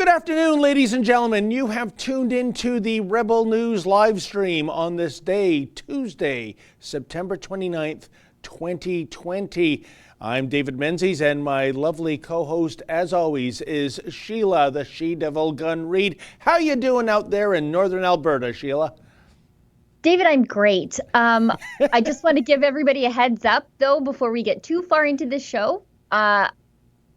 Good afternoon, ladies and gentlemen. You have tuned into the Rebel News live stream on this day, Tuesday, September 29th, 2020. I'm David Menzies, and my lovely co-host, as always, is Sheila, the She-Devil Gun Reed. How you doing out there in northern Alberta, Sheila? David, I'm great. I just want to give everybody a heads up, though, before we get too far into this show.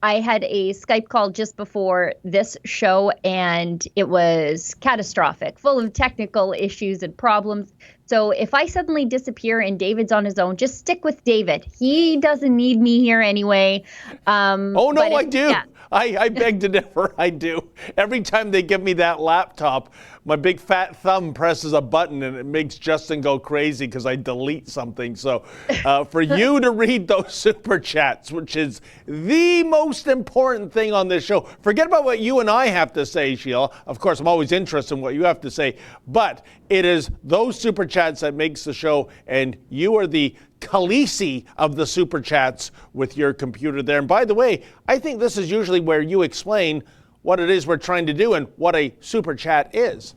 I had a Skype call just before this show, and it was catastrophic, full of technical issues and problems. So if I suddenly disappear and David's on his own, just stick with David. He doesn't need me here anyway. I do. Yeah. I beg to differ. I do. Every time they give me that laptop, my big fat thumb presses a button and it makes Justin go crazy because I delete something. So for you to read those super chats, which is the most important thing on this show. Forget about what you and I have to say, Sheila. Of course, I'm always interested in what you have to say. But it is those super chats that makes the show, and you are the Khaleesi of the super chats with your computer there. And by the way, I think this is usually where you explain what it is we're trying to do and what a super chat is.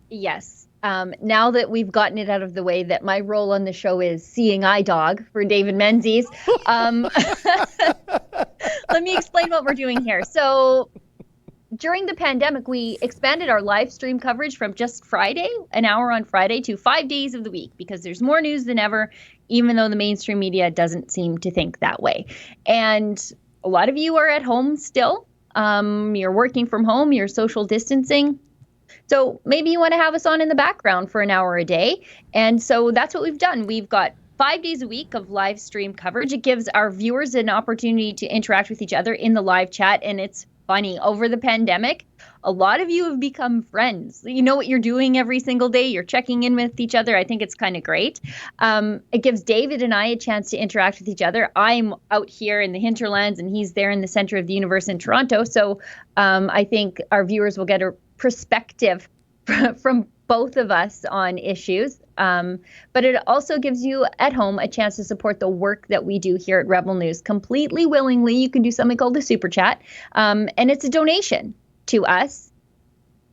Yes. Now that we've gotten it out of the way that my role on the show is seeing eye dog for David Menzies, let me explain what we're doing here. So during the pandemic, we expanded our live stream coverage from just Friday, an hour on Friday, to 5 days of the week because there's more news than ever, even though the mainstream media doesn't seem to think that way. And a lot of you are at home still. You're working from home, you're social distancing. So maybe you want to have us on in the background for an hour a day. And so that's what we've done. We've got 5 days a week of live stream coverage. It gives our viewers an opportunity to interact with each other in the live chat. And it's funny, over the pandemic, a lot of you have become friends. You know what you're doing every single day. You're checking in with each other. I think it's kind of great. It gives David and I a chance to interact with each other. I'm out here in the hinterlands and he's there in the center of the universe in Toronto. So I think our viewers will get a perspective from both of us on issues. But it also gives you at home a chance to support the work that we do here at Rebel News completely willingly. You can do something called the Super Chat, and it's a donation to us.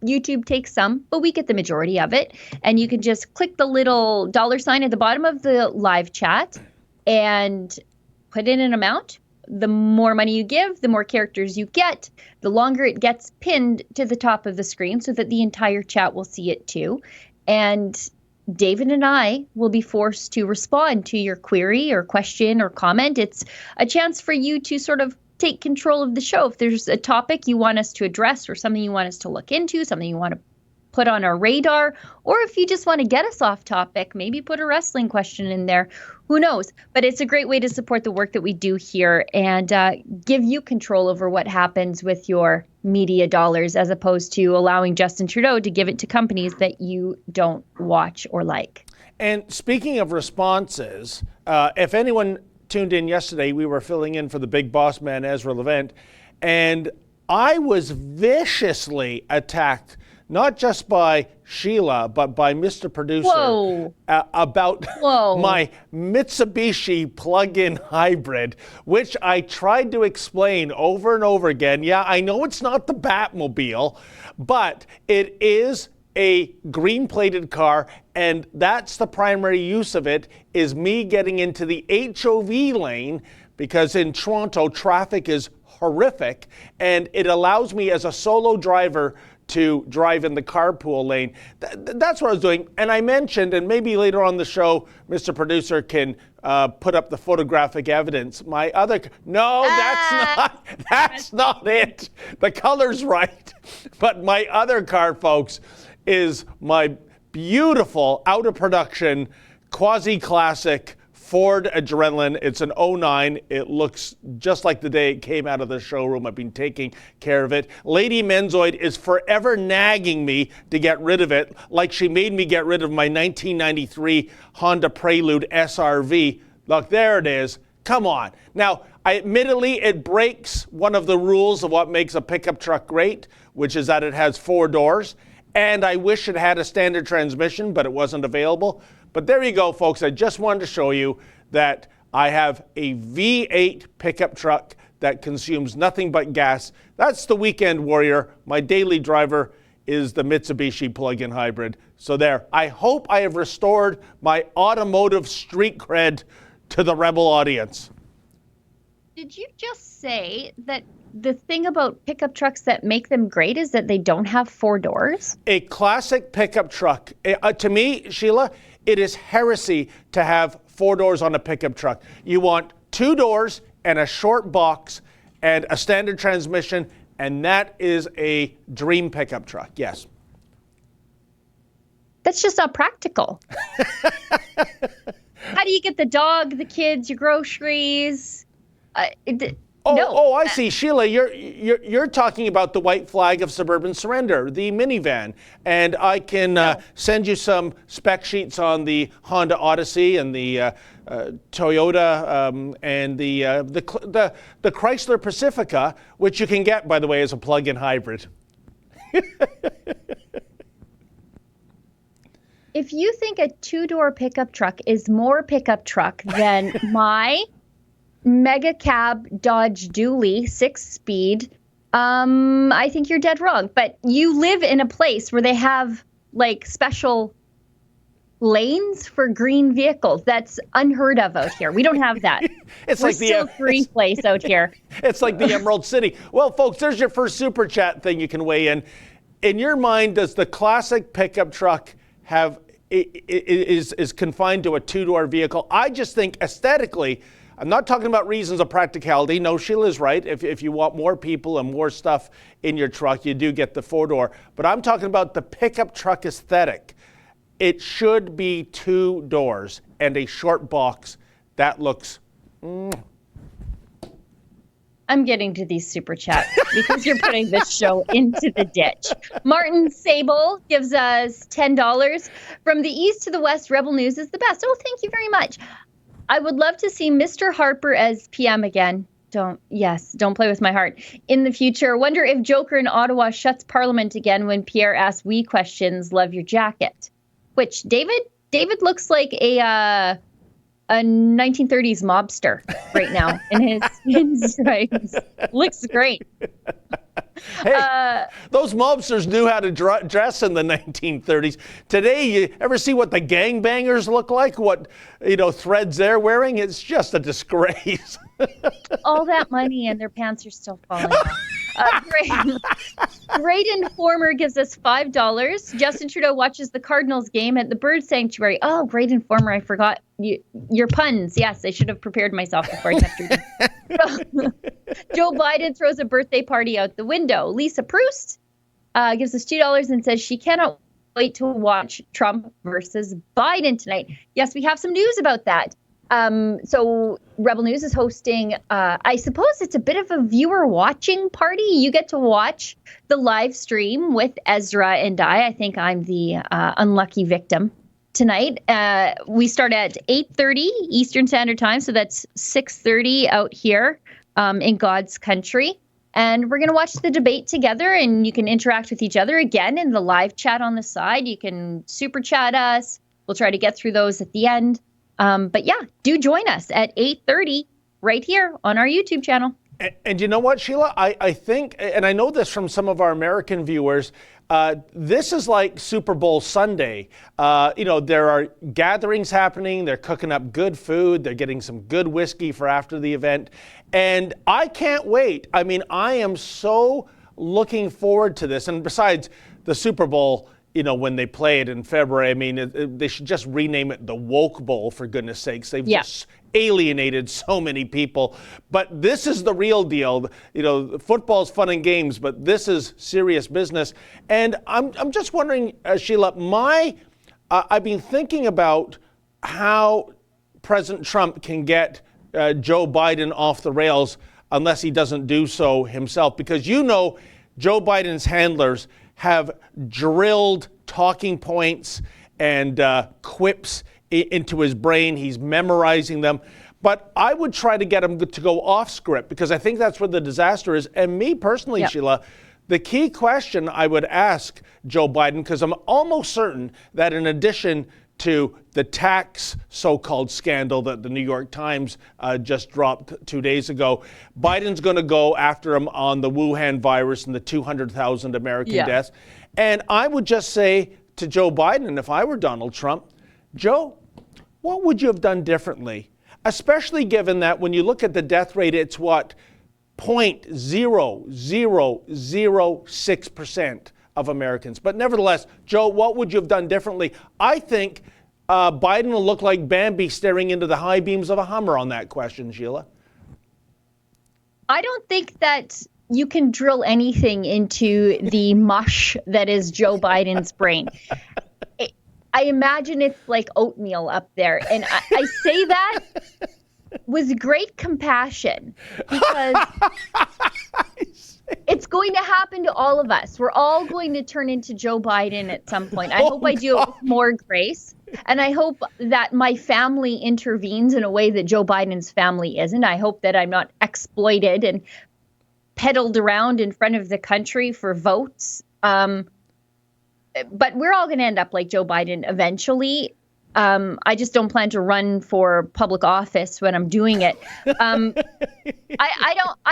YouTube takes some, but we get the majority of it. And you can just click the little $sign at the bottom of the live chat and put in an amount. The more money you give, the more characters you get, the longer it gets pinned to the top of the screen so that the entire chat will see it too. And David and I will be forced to respond to your query or question or comment. It's a chance for you to sort of take control of the show. If there's a topic you want us to address or something you want us to look into, something you want to put on our radar, or if you just want to get us off topic, maybe put a wrestling question in there. Who knows? But it's a great way to support the work that we do here and give you control over what happens with your media dollars, as opposed to allowing Justin Trudeau to give it to companies that you don't watch or like. And speaking of responses, if anyone tuned in yesterday, we were filling in for the big boss man, Ezra Levant, and I was viciously attacked not just by Sheila, but by Mr. Producer about my Mitsubishi plug-in hybrid, which I tried to explain over and over again. Yeah, I know it's not the Batmobile, but it is a green-plated car, and that's the primary use of it, is me getting into the HOV lane, because in Toronto, traffic is horrific, and it allows me as a solo driver to drive in the carpool lane. That's what I was doing. And I mentioned, and maybe later on the show, Mr. Producer can put up the photographic evidence. My other, no, that's not it. The color's right. But my other car, folks, is my beautiful, out of production, quasi-classic Ford Adrenaline. It's an '09. It looks just like the day it came out of the showroom. I've been taking care of it. Lady Menzoid is forever nagging me to get rid of it, like she made me get rid of my 1993 Honda Prelude SRV. Look, there it is. Come on. Now, admittedly, it breaks one of the rules of what makes a pickup truck great, which is that it has 4 doors. And I wish it had a standard transmission, but it wasn't available. But there you go, folks. I just wanted to show you that I have a V8 pickup truck that consumes nothing but gas. That's the weekend warrior. My daily driver is the Mitsubishi plug-in hybrid. So there, I hope I have restored my automotive street cred to the Rebel audience. Did you just say that the thing about pickup trucks that make them great is that they don't have 4 doors? A classic pickup truck. To me, Sheila, it is heresy to have 4 doors on a pickup truck. You want 2 doors and a short box and a standard transmission, and that is a dream pickup truck, yes. That's just not practical. How do you get the dog, the kids, your groceries? No. I see, Sheila. You're talking about the white flag of suburban surrender, the minivan, and I can send you some spec sheets on the Honda Odyssey and the Toyota and the Chrysler Pacifica, which you can get, by the way, as a plug-in hybrid. If you think a 2-door pickup truck is more pickup truck than my mega cab Dodge Dually 6-speed, I think you're dead wrong. But you live in a place where they have like special lanes for green vehicles. That's unheard of out here. We don't have that. It's We're like still free place out here. It's like the Emerald City. Well, folks, there's your first super chat thing you can weigh in. In your mind, does the classic pickup truck is confined to a 2-door vehicle? I just think aesthetically, I'm not talking about reasons of practicality. No, Sheila's right. If you want more people and more stuff in your truck, you do get the 4-door. But I'm talking about the pickup truck aesthetic. It should be 2 doors and a short box. That looks... I'm getting to these super chats because you're putting this show into the ditch. Martin Sable gives us $10. From the east to the west, Rebel News is the best. Oh, thank you very much. I would love to see Mr. Harper as PM again. Don't play with my heart. In the future, wonder if Joker in Ottawa shuts Parliament again when Pierre asks wee questions. Love your jacket. Which, David looks like a 1930s mobster right now in his stripes. Looks great. Hey, those mobsters knew how to dress in the 1930s. Today, you ever see what the gangbangers look like? What, threads they're wearing? It's just a disgrace. All that money and their pants are still falling off. Great Informer gives us $5. Justin Trudeau watches the Cardinals game at the Bird Sanctuary. Oh, Great Informer. I forgot your puns. Yes, I should have prepared myself before I kept reading. Joe Biden throws a birthday party out the window. Lisa Proust gives us $2 and says she cannot wait to watch Trump versus Biden tonight. Yes, we have some news about that. So Rebel News is hosting, I suppose it's a bit of a viewer watching party. You get to watch the live stream with Ezra and I. I think I'm the unlucky victim tonight. We start at 8:30 Eastern Standard Time. So that's 6:30 out here in God's country. And we're going to watch the debate together, and you can interact with each other again in the live chat on the side. You can super chat us. We'll try to get through those at the end. But yeah, do join us at 8:30 right here on our YouTube channel. And you know what, Sheila? I think, and I know this from some of our American viewers, this is like Super Bowl Sunday. There are gatherings happening. They're cooking up good food. They're getting some good whiskey for after the event. And I can't wait. I mean, I am so looking forward to this. And besides the Super Bowl, when they play it in February, I mean, they should just rename it the Woke Bowl, for goodness sakes. They've just alienated so many people. But this is the real deal. Football's fun and games, but this is serious business. And I'm just wondering, Sheila, I've been thinking about how President Trump can get Joe Biden off the rails unless he doesn't do so himself. Because Joe Biden's handlers have drilled talking points and quips into his brain. He's memorizing them. But I would try to get him to go off script, because I think that's where the disaster is. And me personally, Sheila, the key question I would ask Joe Biden, because I'm almost certain that in addition to the tax so-called scandal that the New York Times just dropped 2 days ago. Biden's going to go after him on the Wuhan virus and the 200,000 American deaths. And I would just say to Joe Biden, if I were Donald Trump, Joe, what would you have done differently? Especially given that when you look at the death rate, it's what? 0.0006% of Americans. But nevertheless, Joe, what would you have done differently? I think Biden will look like Bambi staring into the high beams of a Hummer on that question, Sheila. I don't think that you can drill anything into the mush that is Joe Biden's brain. I imagine it's like oatmeal up there. And I say that with great compassion because it's going to happen to all of us. We're all going to turn into Joe Biden at some point. I hope I do it with more grace. And I hope that my family intervenes in a way that Joe Biden's family isn't. I hope that I'm not exploited and peddled around in front of the country for votes. But we're all going to end up like Joe Biden eventually. I just don't plan to run for public office when I'm doing it. I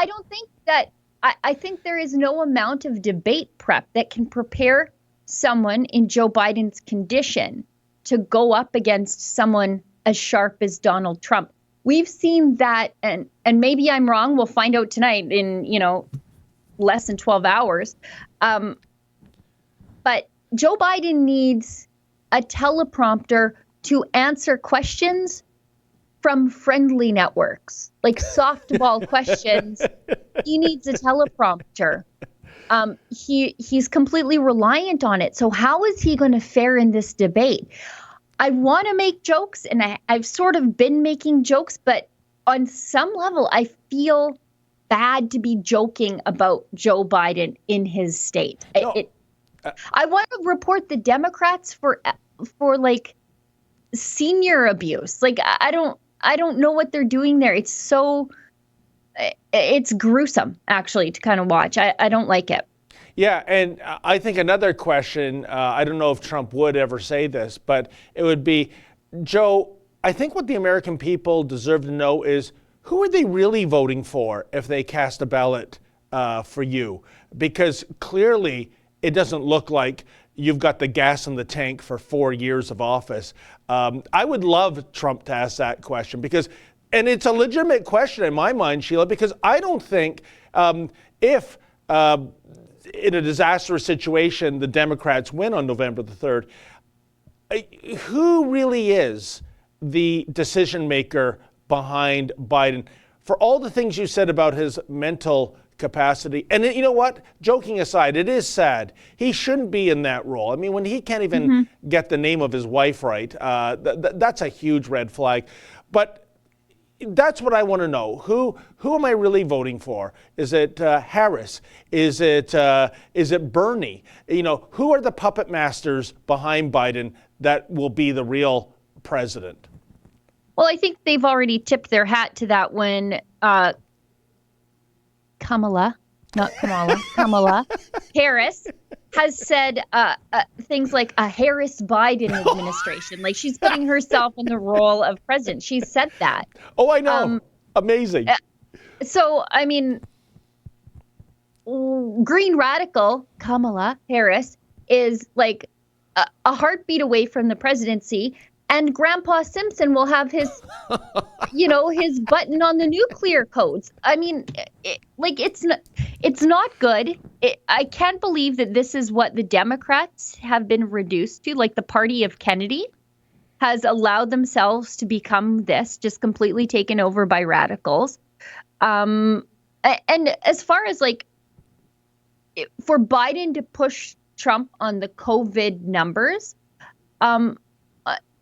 don't think that. I think there is no amount of debate prep that can prepare someone in Joe Biden's condition to go up against someone as sharp as Donald Trump. We've seen that, and maybe I'm wrong. We'll find out tonight in less than 12 hours. But Joe Biden needs a teleprompter to answer questions from friendly networks, like softball questions. He needs a teleprompter. He's completely reliant on it. So how is he going to fare in this debate? I want to make jokes, and I've sort of been making jokes, but on some level, I feel bad to be joking about Joe Biden in his state. No. I want to report the Democrats for like senior abuse. Like I don't know what they're doing there. It's gruesome actually to kind of watch. I don't like it. Yeah, and I think another question, I don't know if Trump would ever say this, but it would be, Joe, I think what the American people deserve to know is who are they really voting for if they cast a ballot for you? Because clearly it doesn't look like you've got the gas in the tank for 4 years of office. I would love Trump to ask that question because, and it's a legitimate question in my mind, Sheila, because I don't think if in a disastrous situation the Democrats win on November the 3rd, who really is the decision maker behind Biden? For all the things you said about his mental capacity, and you know what, joking aside, it is sad. He shouldn't be in that role. I mean, when he can't even get the name of his wife right, that's a huge red flag. But that's what I want to know. Who am I really voting for? Is it Harris? Is it Bernie? Who are the puppet masters behind Biden that will be the real president? Well, I think they've already tipped their hat to that when Kamala Harris has said things like a Harris-Biden administration. Like she's putting herself in the role of president. She's said that. Oh, I know. Amazing. So, I mean, Green Radical Kamala Harris is like a heartbeat away from the presidency. And Grandpa Simpson will have his, his button on the nuclear codes. I mean, it's not good. I can't believe that this is what the Democrats have been reduced to. Like the party of Kennedy has allowed themselves to become this, just completely taken over by radicals. And as far as for Biden to push Trump on the COVID numbers,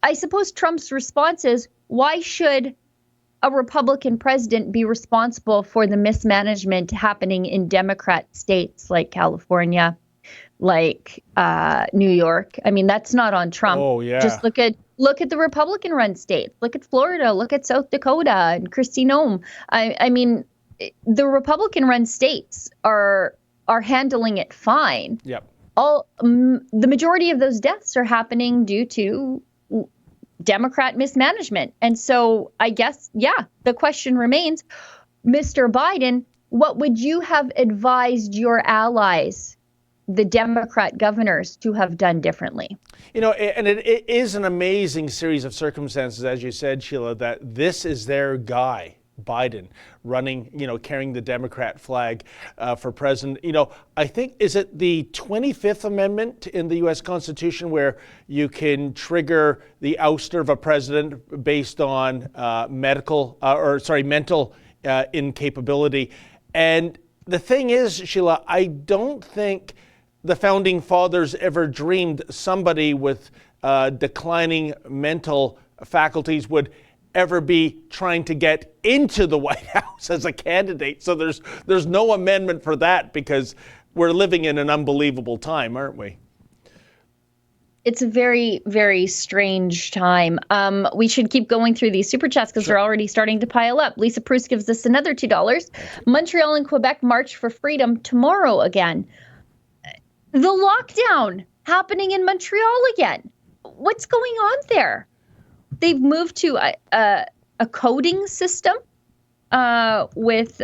I suppose Trump's response is, why should a Republican president be responsible for the mismanagement happening in Democrat states like California, like New York? I mean, that's not on Trump. Oh, yeah. Just look at the Republican-run states. Look at Florida. Look at South Dakota and Kristi Noem. I mean, the Republican-run states are handling it fine. Yep. The majority of those deaths are happening due to Democrat mismanagement. And so I guess, the question remains, Mr. Biden, what would you have advised your allies, the Democrat governors, to have done differently? And it is an amazing series of circumstances, as you said, Sheila, that this is their guy, Biden, running, carrying the Democrat flag for president. I think, is it the 25th Amendment in the U.S. Constitution where you can trigger the ouster of a president based on mental incapability? And the thing is, Sheila, I don't think the founding fathers ever dreamed somebody with declining mental faculties would ever be trying to get into the White House as a candidate. So there's no amendment for that, because we're living in an unbelievable time, aren't we? It's a very, very strange time. We should keep going through these super chats because they're already starting to pile up. Lisa Bruce gives us another $2. Montreal and Quebec march for freedom tomorrow again. The lockdown happening in Montreal again. What's going on there? They've moved to a coding system with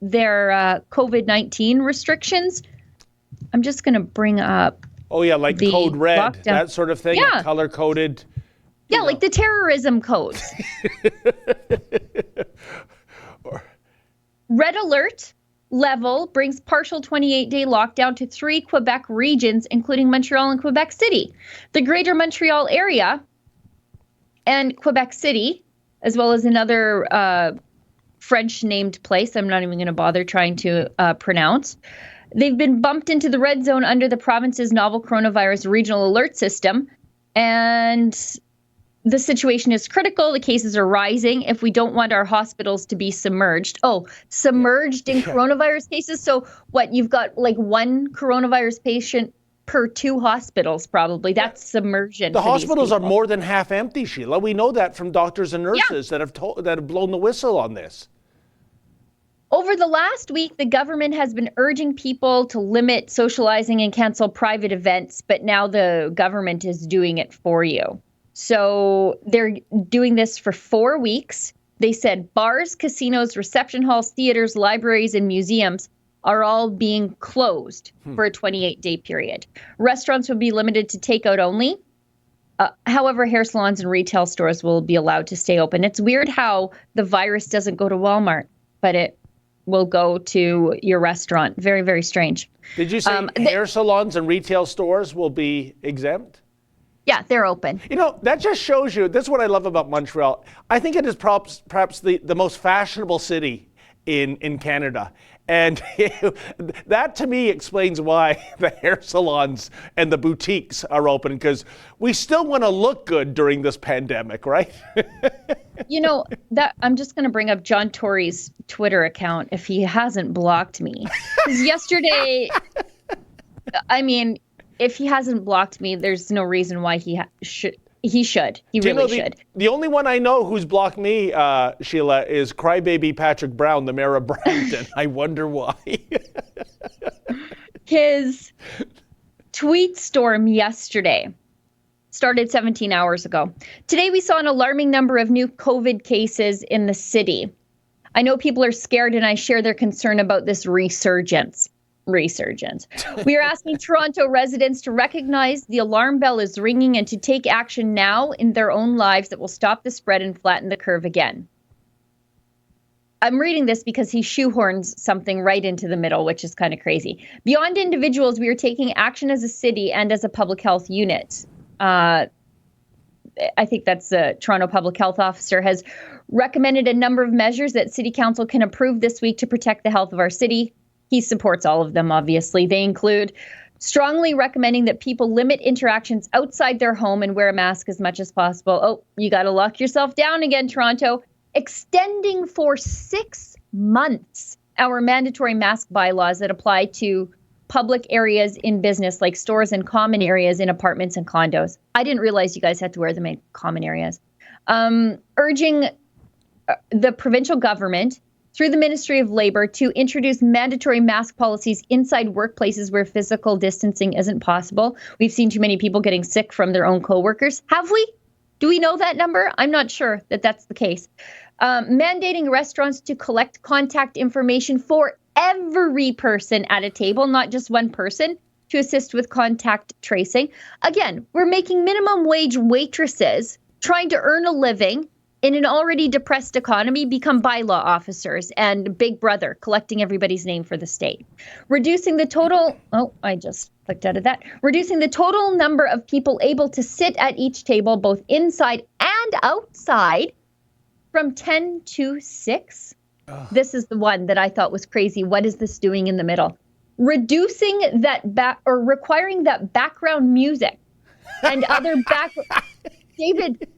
their COVID-19 restrictions. I'm just going to bring up. Oh, yeah, like code red, lockdown. That sort of thing, Yeah. color-coded. Yeah, like the terrorism codes. Red alert level brings partial 28-day lockdown to 3 Quebec regions, including Montreal and Quebec City. The greater Montreal area and Quebec City, as well as another French-named place I'm not even going to bother trying to pronounce, they've been bumped into the red zone under the province's novel coronavirus regional alert system. And the situation is critical. The cases are rising. If we don't want our hospitals to be submerged. Submerged in coronavirus cases. So what, you've got like one coronavirus patient per 2 hospitals, probably. That's submersion. The hospitals are more than half empty, Sheila. We know that from doctors and nurses that have blown the whistle on this. Over the last week, the government has been urging people to limit socializing and cancel private events, but now the government is doing it for you. So they're doing this for 4 weeks. They said bars, casinos, reception halls, theaters, libraries, and museums are all being closed for a 28-day period. Restaurants will be limited to takeout only. However, hair salons and retail stores will be allowed to stay open. It's weird how the virus doesn't go to Walmart, but it will go to your restaurant. Very, very strange. Did you say hair salons and retail stores will be exempt? Yeah, they're open. That just shows you, this is what I love about Montreal. I think it is perhaps the most fashionable city in Canada. And that to me explains why the hair salons and the boutiques are open, because we still want to look good during this pandemic, right? That I'm just going to bring up John Tory's Twitter account if he hasn't blocked me. Because yesterday, if he hasn't blocked me, there's no reason why he should. He should. He really should. The only one I know who's blocked me, Sheila, is crybaby Patrick Brown, the mayor of Brampton. I wonder why. His tweet storm yesterday started 17 hours ago. Today, we saw an alarming number of new COVID cases in the city. I know people are scared, and I share their concern about this resurgence. We are asking Toronto residents to recognize the alarm bell is ringing and to take action now in their own lives that will stop the spread and flatten the curve again. I'm reading this because he shoehorns something right into the middle, which is kind of crazy. Beyond individuals, we are taking action as a city and as a public health unit. I think that's the Toronto Public Health Officer has recommended a number of measures that City Council can approve this week to protect the health of our city. He supports all of them, obviously. They include strongly recommending that people limit interactions outside their home and wear a mask as much as possible. Oh, you got to lock yourself down again, Toronto. Extending for 6 months our mandatory mask bylaws that apply to public areas in business, like stores and common areas in apartments and condos. I didn't realize you guys had to wear them in common areas. Urging the provincial government through the Ministry of Labor to introduce mandatory mask policies inside workplaces where physical distancing isn't possible. We've seen too many people getting sick from their own coworkers. Have we? Do we know that number? I'm not sure that that's the case. Mandating restaurants to collect contact information for every person at a table, not just one person, to assist with contact tracing. Again, we're making minimum wage waitresses trying to earn a living in an already depressed economy become bylaw officers and Big Brother collecting everybody's name for the state. Reducing the total, I just clicked out of that. Reducing the total number of people able to sit at each table, both inside and outside, from 10 to 6. This is the one that I thought was crazy. What is this doing in the middle? Reducing that requiring that background music and other David,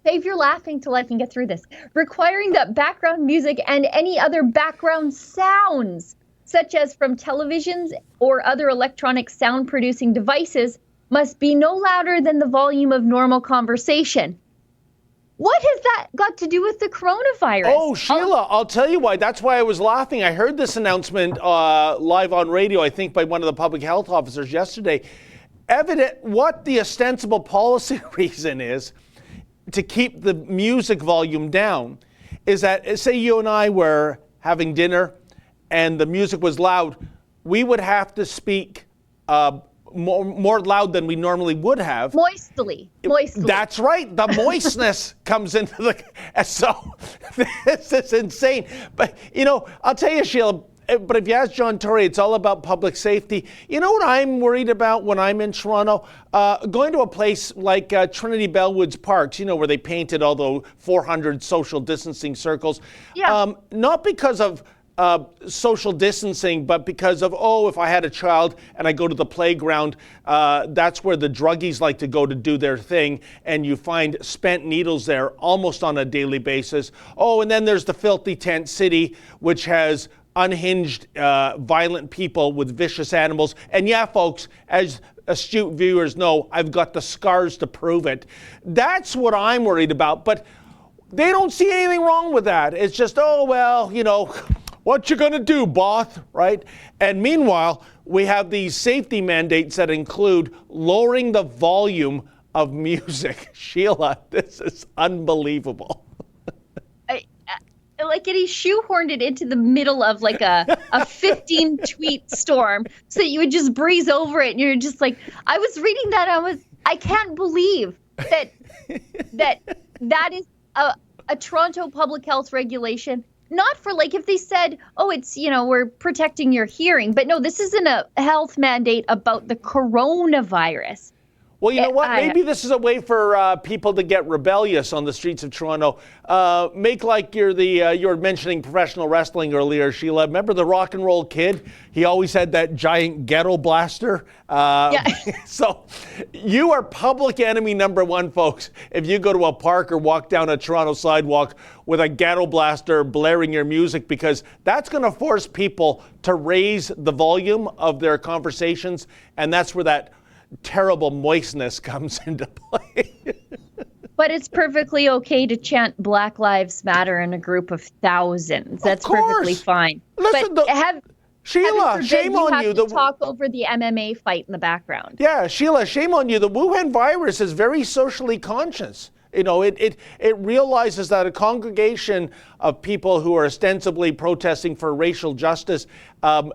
save your laughing till I can get through this. Requiring that background music and any other background sounds, such as from televisions or other electronic sound producing devices, must be no louder than the volume of normal conversation. What has that got to do with the coronavirus? Oh, Sheila, I'll tell you why. That's why I was laughing. I heard this announcement live on radio, I think by one of the public health officers yesterday. What the ostensible policy reason is to keep the music volume down is that, say you and I were having dinner and the music was loud, we would have to speak more loud than we normally would have. Moistly. That's right. The moistness comes into the... So this is insane. But, I'll tell you, Sheila, but if you ask John Tory, it's all about public safety. You know what I'm worried about when I'm in Toronto? Going to a place like Trinity Bellwoods Parks, where they painted all the 400 social distancing circles. Yeah. Not because of social distancing, but because of, if I had a child and I go to the playground, that's where the druggies like to go to do their thing, and you find spent needles there almost on a daily basis. And then there's the filthy tent city, which has unhinged, violent people with vicious animals. And yeah, folks, as astute viewers know, I've got the scars to prove it. That's what I'm worried about, but they don't see anything wrong with that. It's just, what you gonna do, boss, right? And meanwhile, we have these safety mandates that include lowering the volume of music. Sheila, this is unbelievable. He shoehorned it into the middle of like a 15 tweet storm so that you would just breeze over it. And you're just like, I was reading that. I can't believe that is a Toronto public health regulation. Not for if they said, it's, we're protecting your hearing. But no, this isn't a health mandate about the coronavirus. Well, you know what? Maybe this is a way for people to get rebellious on the streets of Toronto. Make like you were mentioning professional wrestling earlier, Sheila. Remember the Rock and Roll Kid? He always had that giant ghetto blaster. Yeah. So you are public enemy number one, folks. If you go to a park or walk down a Toronto sidewalk with a ghetto blaster blaring your music, because that's going to force people to raise the volume of their conversations, and that's where that terrible moistness comes into play. But it's perfectly okay to chant Black Lives Matter in a group of thousands. That's perfectly fine. Listen, Sheila, shame on you. You have to talk over the MMA fight in the background. Yeah, Sheila, shame on you. The Wuhan virus is very socially conscious. It realizes that a congregation of people who are ostensibly protesting for racial justice,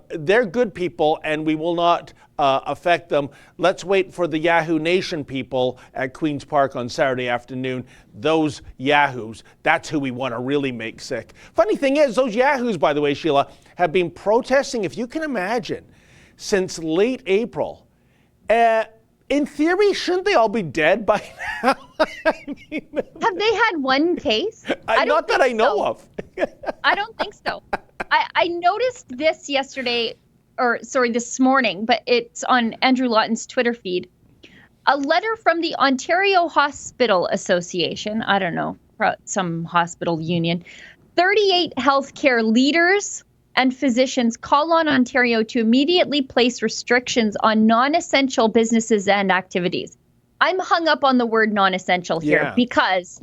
they're good people and we will not affect them. Let's wait for the Yahoo Nation people at Queen's Park on Saturday afternoon. Those Yahoos, that's who we want to really make sick. Funny thing is, those Yahoos, by the way, Sheila, have been protesting, if you can imagine, since late April. In theory, shouldn't they all be dead by now? Have they had one case? Not that I know of. I don't think so. I noticed this this morning, but it's on Andrew Lawton's Twitter feed. A letter from the Ontario Hospital Association, I don't know, some hospital union, 38 healthcare leaders and physicians call on Ontario to immediately place restrictions on non-essential businesses and activities. I'm hung up on the word non-essential here because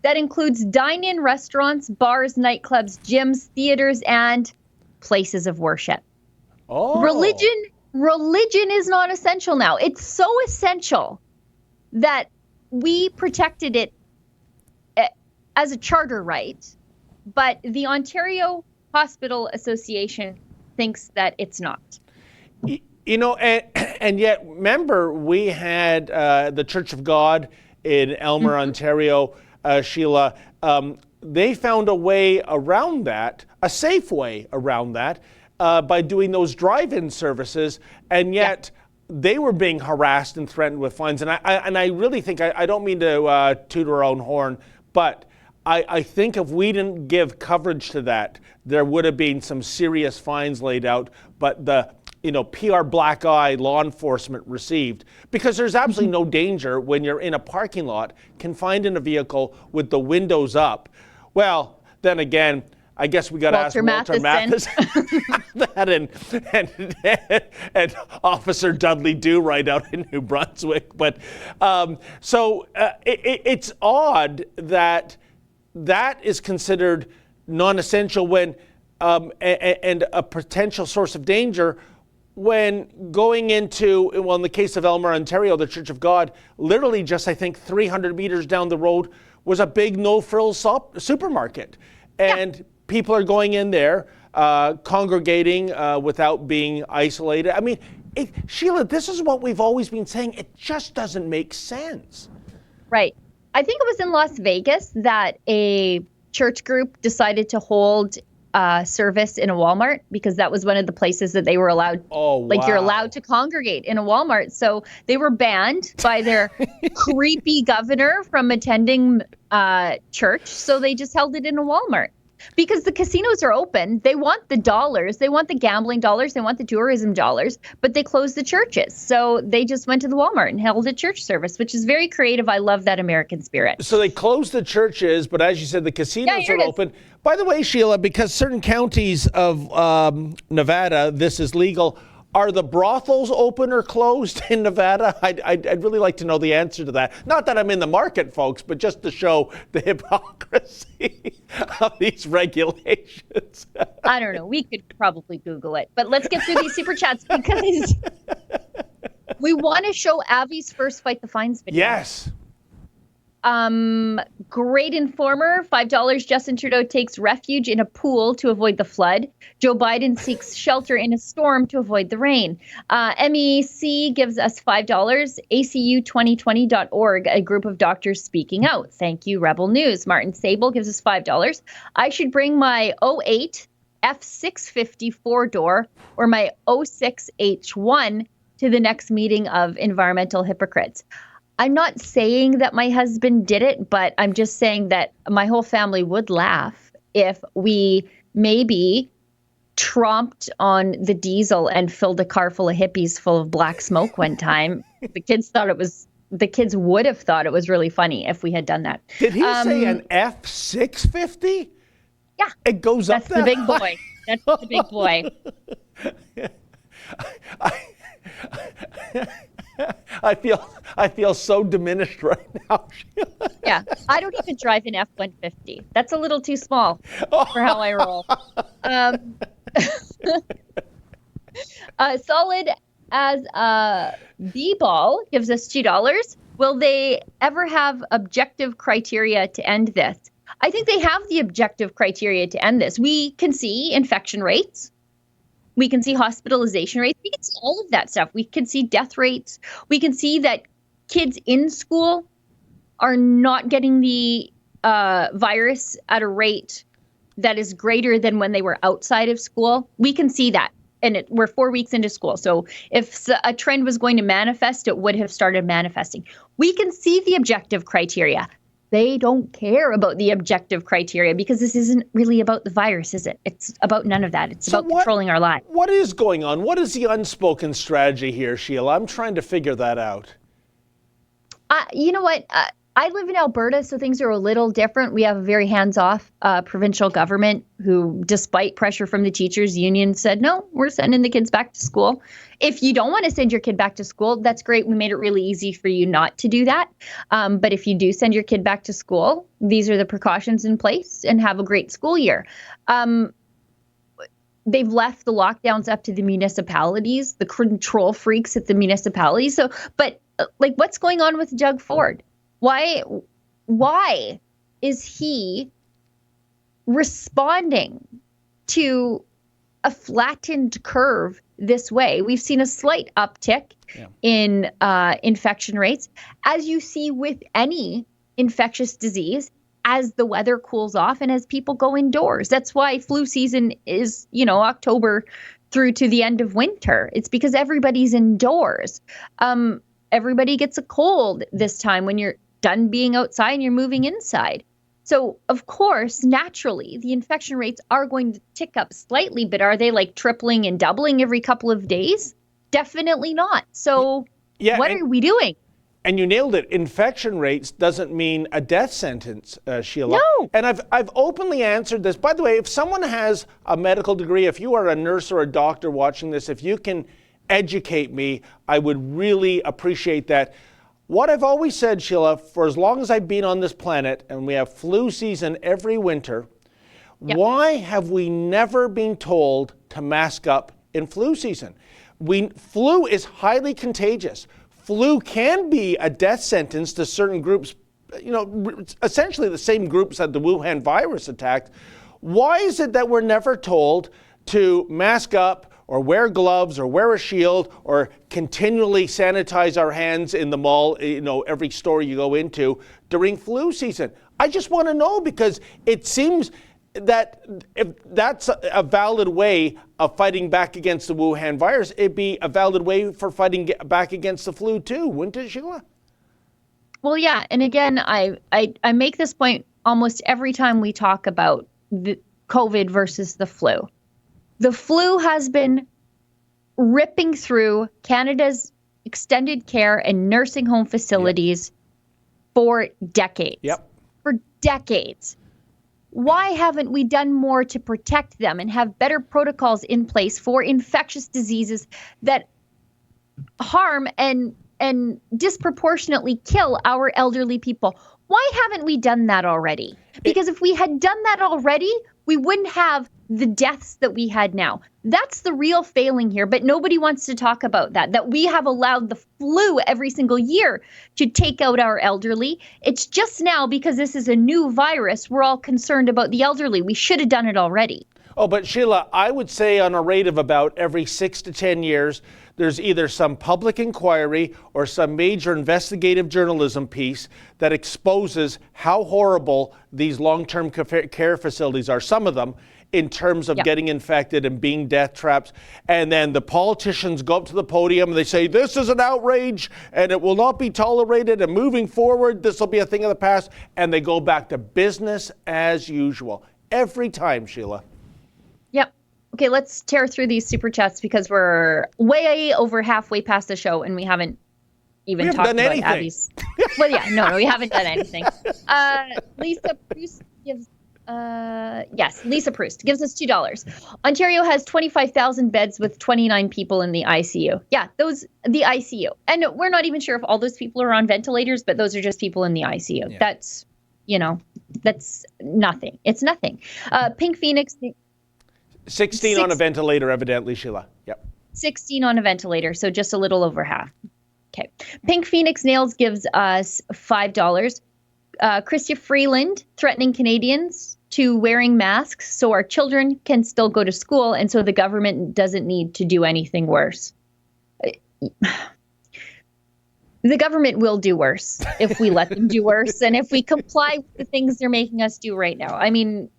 that includes dine-in restaurants, bars, nightclubs, gyms, theaters, and places of worship. Oh. Religion is not essential now. It's so essential that we protected it as a charter right, but the Ontario Hospital Association thinks that it's not. You know, and yet, remember, we had the Church of God in Elmer, Ontario, Sheila. They found a way around that, a safe way around that, by doing those drive-in services, and yet they were being harassed and threatened with fines. And I really think, I don't mean to toot our own horn, but I think if we didn't give coverage to that, there would have been some serious fines laid out. But the PR black eye law enforcement received, because there's absolutely no danger when you're in a parking lot, confined in a vehicle with the windows up. Well, then again, I guess we got to ask Walter Matheson that and Officer Dudley Do right out in New Brunswick. But it's odd that is considered non-essential when and a potential source of danger when going into, well, in the case of Elmer, Ontario, the Church of God, literally just, I think, 300 meters down the road was a big no-frills supermarket. And people are going in there, congregating without being isolated. I mean, Sheila, this is what we've always been saying. It just doesn't make sense. Right. I think it was in Las Vegas that a church group decided to hold service in a Walmart because that was one of the places that they were allowed. Oh, wow. Like, you're allowed to congregate in a Walmart. So they were banned by their creepy governor from attending church. So they just held it in a Walmart. Because the casinos are open. They want the dollars. They want the gambling dollars. They want the tourism dollars. But they closed the churches. So they just went to the Walmart and held a church service, which is very creative. I love that American spirit. So they closed the churches, but as you said, the casinos are open. By the way, Sheila, because certain counties of Nevada, this is legal, are the brothels open or closed in Nevada? I'd really like to know the answer to that. Not that I'm in the market, folks, but just to show the hypocrisy of these regulations. I don't know. We could probably Google it. But let's get through these super chats because we want to show Avi's first Fight the Fines video. Yes. Great informer. $5. Justin Trudeau takes refuge in a pool to avoid the flood. Joe Biden seeks shelter in a storm to avoid the rain. MEC gives us $5. ACU2020.org, a group of doctors speaking out. Thank you, Rebel News. Martin Sable gives us $5. I should bring my 08 F650 four-door or my 06 H1 to the next meeting of environmental hypocrites. I'm not saying that my husband did it, but I'm just saying that my whole family would laugh if we maybe tromped on the diesel and filled a car full of hippies full of black smoke one time. The kids would have thought it was really funny if we had done that. Did he say an F650? Yeah. It goes up That's the big boy. That's the big boy. I feel so diminished right now. Yeah, I don't even drive an F-150. That's a little too small for how I roll. Solid as a B-ball gives us $2. Will they ever have objective criteria to end this? I think they have the objective criteria to end this. We can see infection rates. We can see hospitalization rates. We can see all of that stuff. We can see death rates. We can see that kids in school are not getting the virus at a rate that is greater than when they were outside of school. We can see that. And we're 4 weeks into school. So if a trend was going to manifest, it would have started manifesting. We can see the objective criteria. They don't care about the objective criteria because this isn't really about the virus, is it? It's about none of that. It's about controlling our lives. What is going on? What is the unspoken strategy here, Sheila? I'm trying to figure that out. You know what? I live in Alberta, so things are a little different. We have a very hands-off provincial government who, despite pressure from the teachers union, said, no, we're sending the kids back to school. If you don't want to send your kid back to school, that's great. We made it really easy for you not to do that. But if you do send your kid back to school, these are the precautions in place and have a great school year. They've left the lockdowns up to the municipalities, the control freaks at the municipalities. But what's going on with Doug Ford? Why is he responding to a flattened curve this way? We've seen a slight uptick in infection rates, as you see with any infectious disease, as the weather cools off and as people go indoors. That's why flu season is, October through to the end of winter. It's because everybody's indoors. Everybody gets a cold this time when you're done being outside and you're moving inside. So, of course, naturally, the infection rates are going to tick up slightly, but are they like tripling and doubling every couple of days? Definitely not. So what are we doing? And you nailed it. Infection rates doesn't mean a death sentence, Sheila. No. And I've openly answered this. By the way, if someone has a medical degree, if you are a nurse or a doctor watching this, if you can educate me, I would really appreciate that. What I've always said, Sheila, for as long as I've been on this planet, and we have flu season every winter, why have we never been told to mask up in flu season? Flu is highly contagious. Flu can be a death sentence to certain groups, essentially the same groups that the Wuhan virus attacked. Why is it that we're never told to mask up or wear gloves or wear a shield or continually sanitize our hands in the mall, every store you go into during flu season? I just want to know, because it seems that if that's a valid way of fighting back against the Wuhan virus, it'd be a valid way for fighting back against the flu too, wouldn't it, Sheila? Well, yeah. And again, I make this point almost every time we talk about the COVID versus the flu. The flu has been ripping through Canada's extended care and nursing home facilities for decades. For decades. Why haven't we done more to protect them and have better protocols in place for infectious diseases that harm and disproportionately kill our elderly people? Why haven't we done that already? Because if we had done that already, we wouldn't have the deaths that we had now. That's the real failing here, but nobody wants to talk about that we have allowed the flu every single year to take out our elderly. It's just now, because this is a new virus, we're all concerned about the elderly. We should have done it already. Oh, but Sheila, I would say on a rate of about every 6 to 10 years, there's either some public inquiry or some major investigative journalism piece that exposes how horrible these long-term care facilities are, some of them, in terms of getting infected and being death traps. And then the politicians go up to the podium and they say, this is an outrage and it will not be tolerated, and moving forward, this will be a thing of the past. And they go back to business as usual. Every time, Sheila. Yep. Okay, let's tear through these super chats, because we're way over halfway past the show and we haven't even talked about anything. Abby's. Well, yeah, no, we haven't done anything. Lisa Proust gives Lisa Proust gives us $2. Ontario has 25,000 beds with 29 people in the ICU. Yeah, the ICU. And we're not even sure if all those people are on ventilators, but those are just people in the ICU. Yeah. That's nothing. It's nothing. Pink Phoenix. 16 on a ventilator, evidently, Sheila. Yep. 16 on a ventilator, so just a little over half. Okay. Pink Phoenix Nails gives us $5. Chrystia Freeland threatening Canadians to wearing masks so our children can still go to school and so the government doesn't need to do anything worse. The government will do worse if we let them do worse and if we comply with the things they're making us do right now. I mean,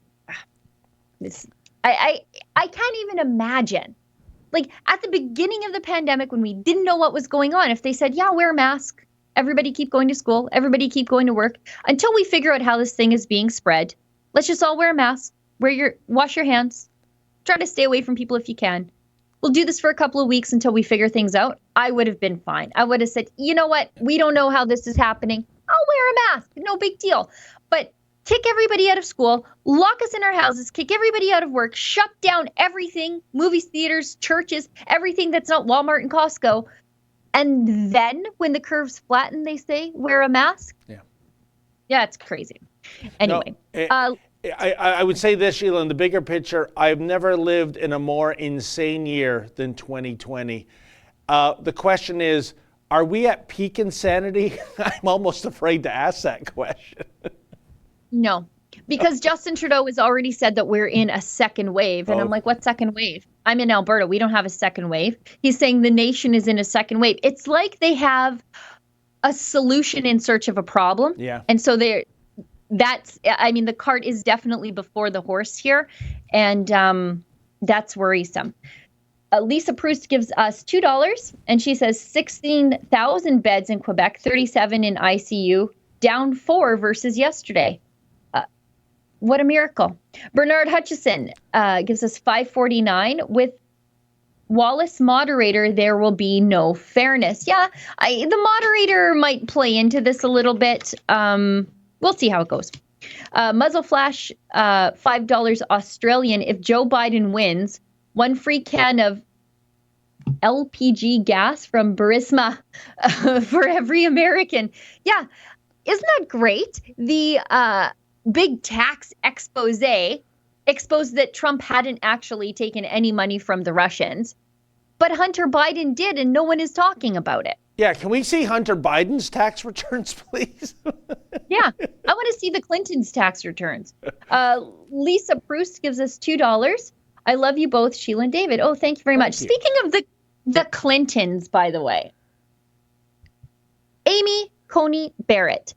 I can't even imagine. Like, at the beginning of the pandemic, when we didn't know what was going on, if they said, yeah, wear a mask, everybody keep going to school, everybody keep going to work, until we figure out how this thing is being spread, let's just all wear a mask, wash your hands, try to stay away from people if you can. We'll do this for a couple of weeks until we figure things out. I would have been fine. I would have said, you know what? We don't know how this is happening. I'll wear a mask. No big deal. But kick everybody out of school, lock us in our houses, kick everybody out of work, shut down everything, movies, theaters, churches, everything that's not Walmart and Costco. And then when the curves flatten, they say, wear a mask. Yeah. Yeah, it's crazy. Anyway. No, I would say this, Sheila, in the bigger picture, I've never lived in a more insane year than 2020. The question is, are we at peak insanity? I'm almost afraid to ask that question. No, because Justin Trudeau has already said that we're in a second wave. And I'm like, what second wave? I'm in Alberta. We don't have a second wave. He's saying the nation is in a second wave. It's like they have a solution in search of a problem. Yeah. And so the cart is definitely before the horse here. And that's worrisome. Lisa Proust gives us $2, and she says 16,000 beds in Quebec, 37 in ICU, down 4 versus yesterday. What a miracle. Bernard Hutchison gives us $5.49. With Wallace moderator, there will be no fairness. Yeah, the moderator might play into this a little bit. We'll see how it goes. Muzzle Flash, $5 Australian. If Joe Biden wins, 1 free can of LPG gas from Burisma for every American. Yeah, isn't that great? The big tax expose exposed that Trump hadn't actually taken any money from the Russians, but Hunter Biden did, and no one is talking about it. Yeah, can we see Hunter Biden's tax returns, please? Yeah, I want to see the Clintons' tax returns. Lisa Proust gives us $2. I love you both, Sheila and David. Oh, thank you very much. Speaking of the Clintons, by the way, Amy Coney Barrett.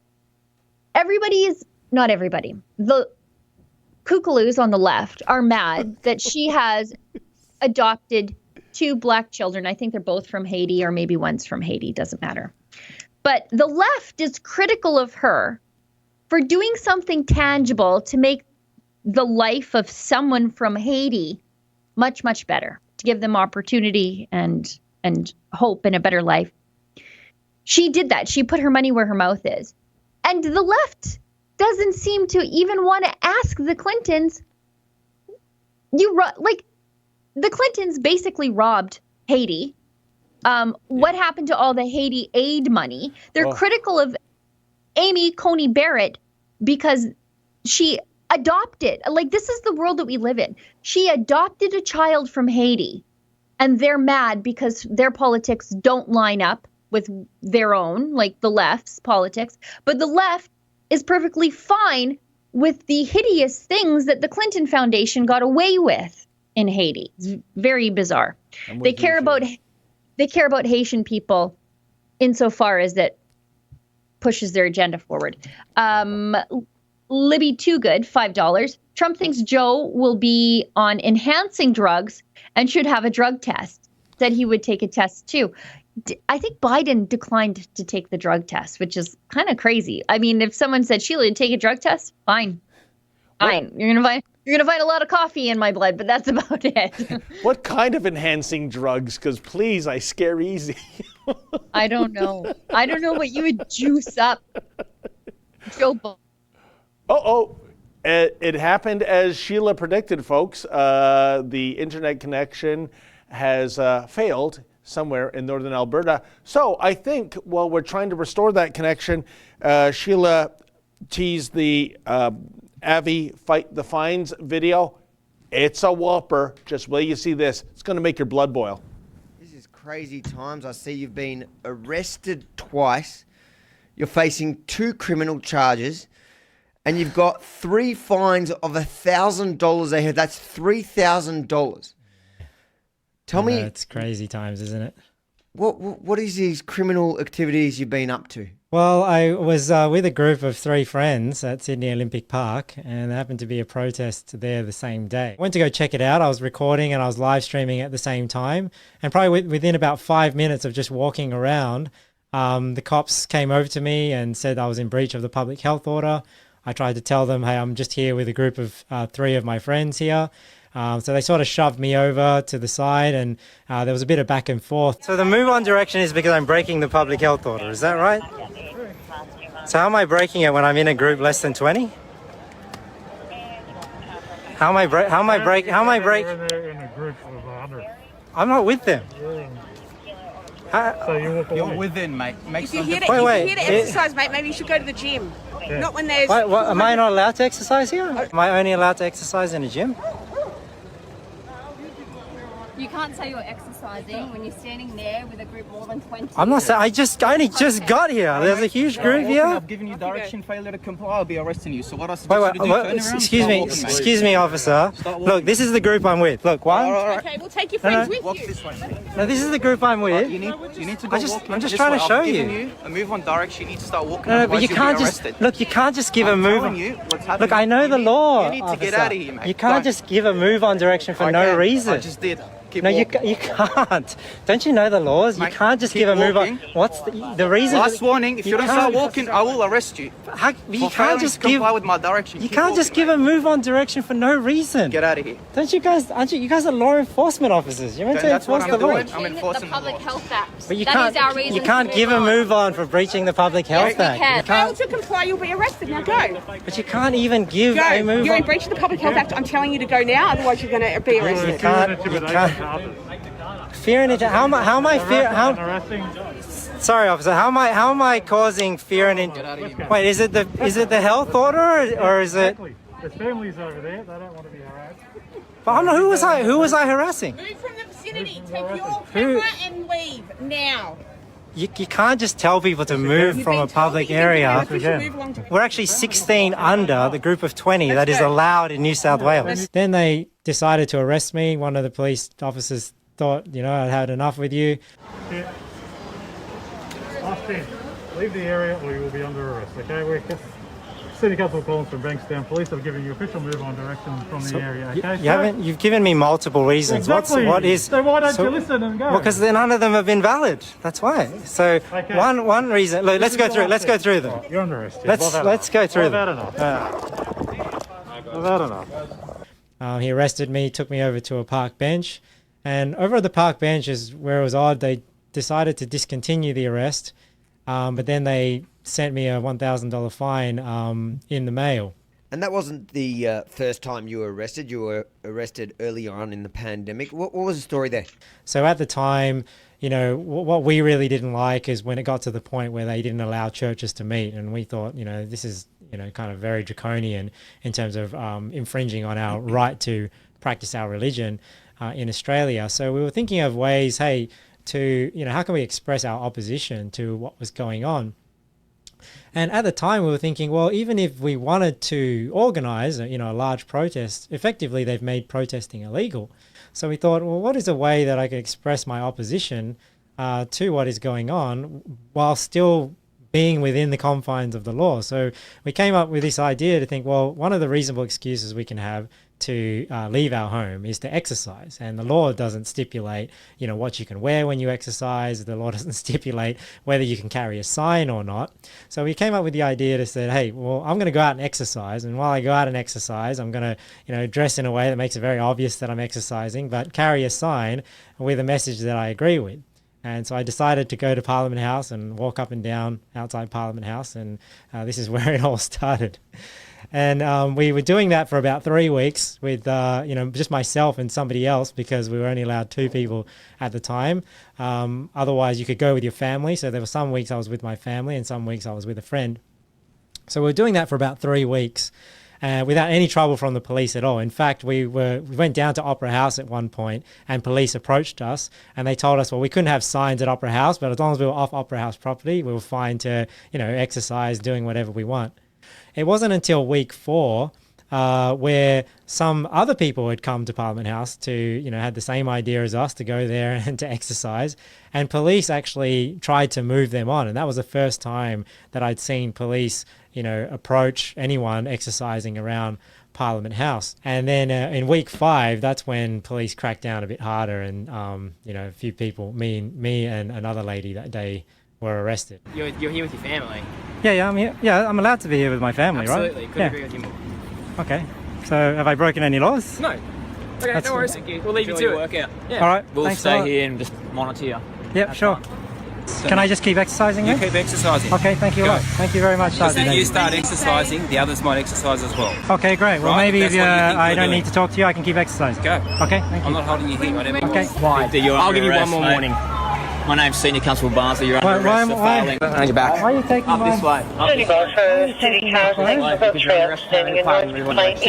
Not everybody. The kookaloos on the left are mad that she has adopted 2 black children. I think they're both from Haiti, or maybe one's from Haiti. Doesn't matter. But the left is critical of her for doing something tangible to make the life of someone from Haiti much, much better, to give them opportunity and hope and a better life. She did that. She put her money where her mouth is. And the left doesn't seem to even want to ask the Clintons. The Clintons basically robbed Haiti. What happened to all the Haiti aid money? They're critical of Amy Coney Barrett because she adopted, this is the world that we live in. She adopted a child from Haiti, and they're mad because their politics don't line up with their own, like the left's politics. But the left is perfectly fine with the hideous things that the Clinton Foundation got away with in Haiti. It's very bizarre. They care about Haitian people insofar as that pushes their agenda forward. Libby Toogood, $5. Trump thinks Joe will be on enhancing drugs and should have a drug test. Said he would take a test too. I think Biden declined to take the drug test, which is kind of crazy. I mean, if someone said, Sheila, take a drug test, fine. Fine. You're gonna find a lot of coffee in my blood, but that's about it. What kind of enhancing drugs? Because please, I scare easy. I don't know. I don't know what you would juice up, Joe Biden. It happened as Sheila predicted, folks. The internet connection has failed somewhere in northern Alberta. So I think while we're trying to restore that connection, Sheila teased the Avi Fight the Fines video. It's a whopper. Just wait, you see this. It's going to make your blood boil. This is crazy times. I see you've been arrested twice. You're facing 2 criminal charges. And you've got 3 fines of $1,000 a head. That's $3,000. Tell me, it's crazy times, isn't it? What is these criminal activities you've been up to? Well, I was with a group of 3 friends at Sydney Olympic Park, and there happened to be a protest there the same day. I went to go check it out. I was recording and I was live streaming at the same time. And probably within about 5 minutes of just walking around, the cops came over to me and said I was in breach of the public health order. I tried to tell them, hey, I'm just here with a group of 3 of my friends here. So they sort of shoved me over to the side, and there was a bit of back and forth. So the move on direction is because I'm breaking the public health order, is that right? So how am I breaking it when I'm in a group less than 20? How am I breaking? In a group of 100. I'm not with them. So You're within, mate. If you're here to exercise, mate, maybe you should go to the gym. Yeah. Not when there's... Am I not allowed to exercise here? Am I only allowed to exercise in a gym? You can't say you're exercising when you're standing there with a group more than 20. I'm not saying. I only just got here. There's a huge group here. I've given you direction, failure to comply, I'll be arresting you. So what I suggest you to do, turn around, excuse me, officer. Look, this is the group I'm with. Look, one. Okay, we'll take your friends with Walk you. this way. No, this is the group I'm with. You need to go walking. I'm just this trying way. to show I've given you. you a move on direction. You need to start walking. No, but otherwise you you'll can't be just arrested. look. You can't just give a move. I'm telling you what's happening. Look, I know the law. You need to get out of here, mate. You can't just give a move on direction for no reason. I just did. Keep No, you walking. can't. Don't you know the laws? You Mate, can't just keep give a move on. walking. What's the reason? Last warning, if you don't start walking, I will arrest you. You can't just give. comply with my direction. You Keep can't just walking, give a move on direction for no reason. Get out of here. Don't you guys? Aren't you guys are law enforcement officers? You're meant to That's what enforce the I'm law. doing. I'm enforcing the Public Health Act. But you That can't. is our reason You can't to give a on. move on for breaching the Public Health we Act. can. You Fail can't. to comply, you'll be arrested. Now go. But you can't even give a Go. move You're on. in breach of the Public Health Act. I'm telling you to go now, otherwise you're going to be You arrested. can't. You can't. Fear and how am I fear? Sorry, officer. How am I causing fear and? Wait, is it the health order or is it? There's families over there. They don't want to be harassed. But I'm not. Who was I harassing? Move from the vicinity. Take your Who- camera and leave now. You can't just tell people to move from a public area. We're actually 16 under the group of 20 that is allowed in New South Wales. Then they decided to arrest me. One of the police officers thought, I'd had enough with you. Yeah. Last 10. Leave the area or you will be under arrest, okay? We're City Council calls from Bankstown. Police have given you official move on direction from the area, okay? You've given me multiple reasons. Exactly. What is? So why don't you listen and go? Well, because none of them have been valid. That's why. So one reason. Look, let's go through it. Let's go through them. You're under arrest. Yeah. Let's go through them. I've had enough. He arrested me, took me over to a park bench, and over at the park bench is where it was odd. They decided to discontinue the arrest, but then they sent me a $1,000 fine in the mail. And that wasn't the first time you were arrested. You were arrested early on in the pandemic. What was the story there? So at the time, what we really didn't like is when it got to the point where they didn't allow churches to meet, and we thought, this is kind of very draconian in terms of infringing on our right to practice our religion in Australia. So we were thinking of ways, hey, to how can we express our opposition to what was going on? And at the time, we were thinking, well, even if we wanted to organize, a large protest, effectively they've made protesting illegal. So we thought, well, what is a way that I could express my opposition to what is going on while still being within the confines of the law? So we came up with this idea to think, well, one of the reasonable excuses we can have to leave our home is to exercise, and the law doesn't stipulate what you can wear when you exercise. The law doesn't stipulate whether you can carry a sign or not. So we came up with the idea to say, hey, well, I'm going to go out and exercise, and while I go out and exercise, I'm going to dress in a way that makes it very obvious that I'm exercising, but carry a sign with a message that I agree with. And so I decided to go to Parliament House and walk up and down outside Parliament House, and this is where it all started. And we were doing that for about 3 weeks with, just myself and somebody else, because we were only allowed 2 people at the time. Otherwise, you could go with your family. So there were some weeks I was with my family and some weeks I was with a friend. So we were doing that for about 3 weeks without any trouble from the police at all. In fact, we went down to Opera House at one point, and police approached us and they told us, well, we couldn't have signs at Opera House, but as long as we were off Opera House property, we were fine to, exercise, doing whatever we want. It wasn't until week 4 where some other people had come to Parliament House to, had the same idea as us to go there and to exercise. And police actually tried to move them on. And that was the first time that I'd seen police, approach anyone exercising around Parliament House. And then in week 5, that's when police cracked down a bit harder. And, a few people, me and another lady that day, were arrested. You're here with your family. Yeah, I'm here. Yeah, I'm allowed to be here with my family, Absolutely. right? Couldn't agree with you more. Okay. So have I broken any laws? No. Okay, no worries. We'll leave you to it. Work out. Yeah. All right. We'll thanks stay here and just monitor you. Yep, sure. Can I just keep exercising You then? keep exercising. Okay, thank you. Go. Thank you very much. If you start exercising, the others might exercise as well. Okay, great. Well, Right, maybe that's if what you think I you're don't doing. need to talk to you, I can keep exercising. Go. Okay, thank you. I'm not holding you here. Whatever. Okay. I'll give you one more warning. My name's Senior Constable Barnsley. You're Why- under arrest for why- failing. Behind your back. Why are you taking Up my... this way. Up this way. City Council, Because you're under arrest for failing parking. Do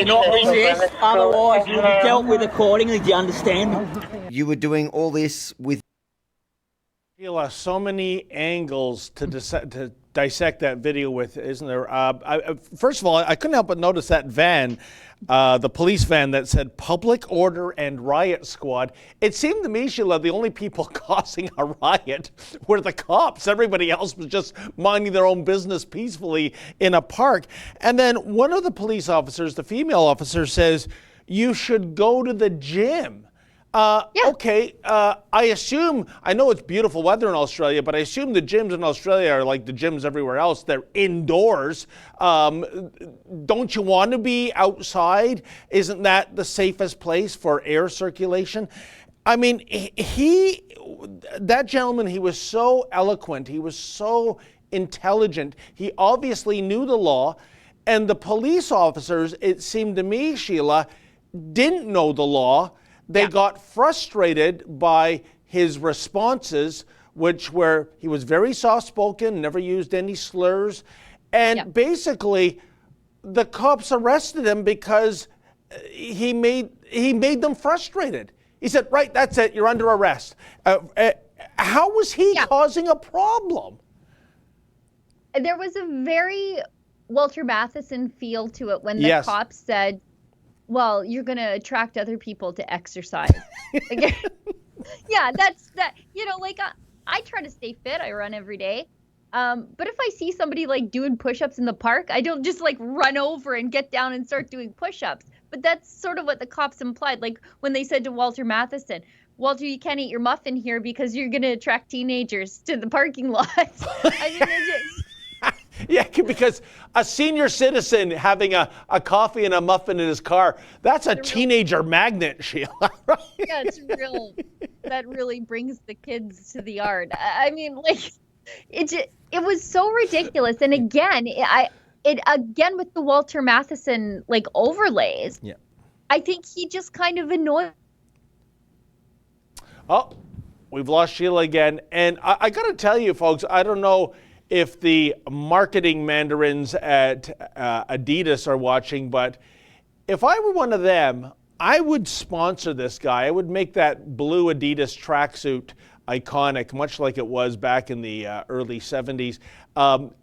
not resist, otherwise you'll be dealt with accordingly. Do you understand? You were doing all this with Sheila, so many angles to dissect that video with, isn't there? First of all, I couldn't help but notice that van, the police van that said Public Order and Riot Squad. It seemed to me, Sheila, the only people causing a riot were the cops. Everybody else was just minding their own business peacefully in a park. And then one of the police officers, the female officer, says, you should go to the gym. Okay, I assume, I know it's beautiful weather in Australia, but I assume the gyms in Australia are like the gyms everywhere else. They're indoors. Don't you want to be outside? Isn't that the safest place for air circulation? I mean, that gentleman, he was so eloquent. He was so intelligent. He obviously knew the law. And the police officers, it seemed to me, Sheila, didn't know the law. They got frustrated by his responses, which were, he was very soft-spoken, never used any slurs. And basically, the cops arrested him because he made them frustrated. He said, right, that's it, you're under arrest. How was he causing a problem? There was a very Walter Matheson feel to it when the cops said, well, you're going to attract other people to exercise. Yeah, that's that. You know, like I try to stay fit. I run every day. But if I see somebody like doing push-ups in the park, I don't just like run over and get down and start doing push-ups. But that's sort of what the cops implied. Like when they said to Walter Matheson, Walter, you can't eat your muffin here because you're going to attract teenagers to the parking lot. I mean, yeah, because a senior citizen having a coffee and a muffin in his car, that's a teenager magnet, Sheila. Right? Yeah, it's real. That really brings the kids to the yard. I mean, like, it was so ridiculous. And again, again with the Walter Matheson like overlays. Yeah, I think he just kind of annoyed. Oh, we've lost Sheila again, and I got to tell you, folks, I don't know if the marketing mandarins at Adidas are watching, but if I were one of them, I would sponsor this guy. I would make that blue Adidas tracksuit iconic, much like it was back in the early 70s.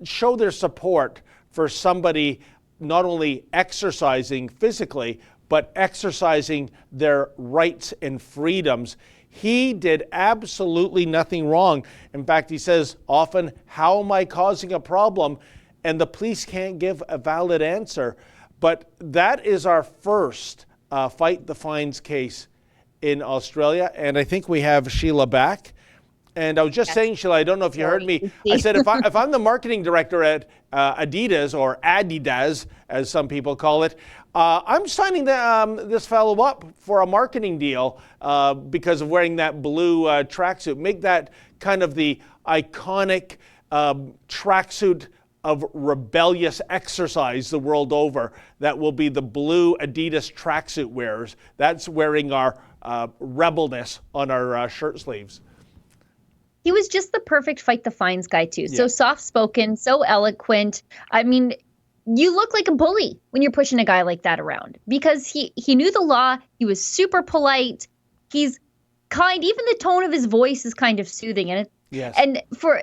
Show their support for somebody not only exercising physically, but exercising their rights and freedoms. He did absolutely nothing wrong. In fact, he says often, how am I causing a problem? And the police can't give a valid answer. But that is our first Fight the Fines case in Australia. And I think we have Sheila back. And I was just saying, Sheila, I don't know if you heard me. I said, if I'm the marketing director at Adidas, or Adidas, as some people call it, I'm signing this fellow up for a marketing deal because of wearing that blue tracksuit. Make that kind of the iconic tracksuit of rebellious exercise the world over. That will be the blue Adidas tracksuit wearers. That's wearing our rebelness on our shirt sleeves. He was just the perfect Fight the Fines guy, too. Yeah. So soft-spoken, so eloquent. I mean, you look like a bully when you're pushing a guy like that around because he knew the law. He was super polite. He's kind. Even the tone of his voice is kind of soothing. And for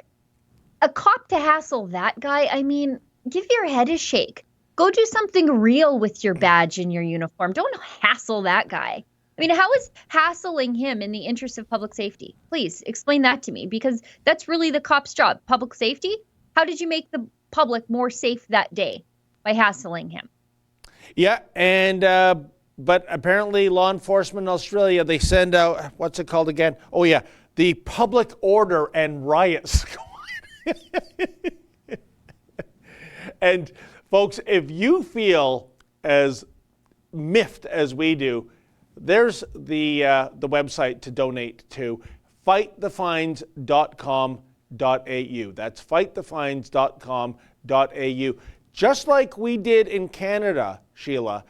a cop to hassle that guy, I mean, give your head a shake. Go do something real with your badge and your uniform. Don't hassle that guy. I mean, how is hassling him in the interest of public safety? Please explain that to me, because that's really the cop's job. Public safety? How did you make the public more safe that day? By hassling him. Yeah, and but apparently law enforcement in Australia, they send out, what's it called again? Oh yeah, the Public Order and Riot Squad. And folks, if you feel as miffed as we do, there's the website to donate to, fightthefines.com.au. That's fightthefines.com.au. Just like we did in Canada, Sheila,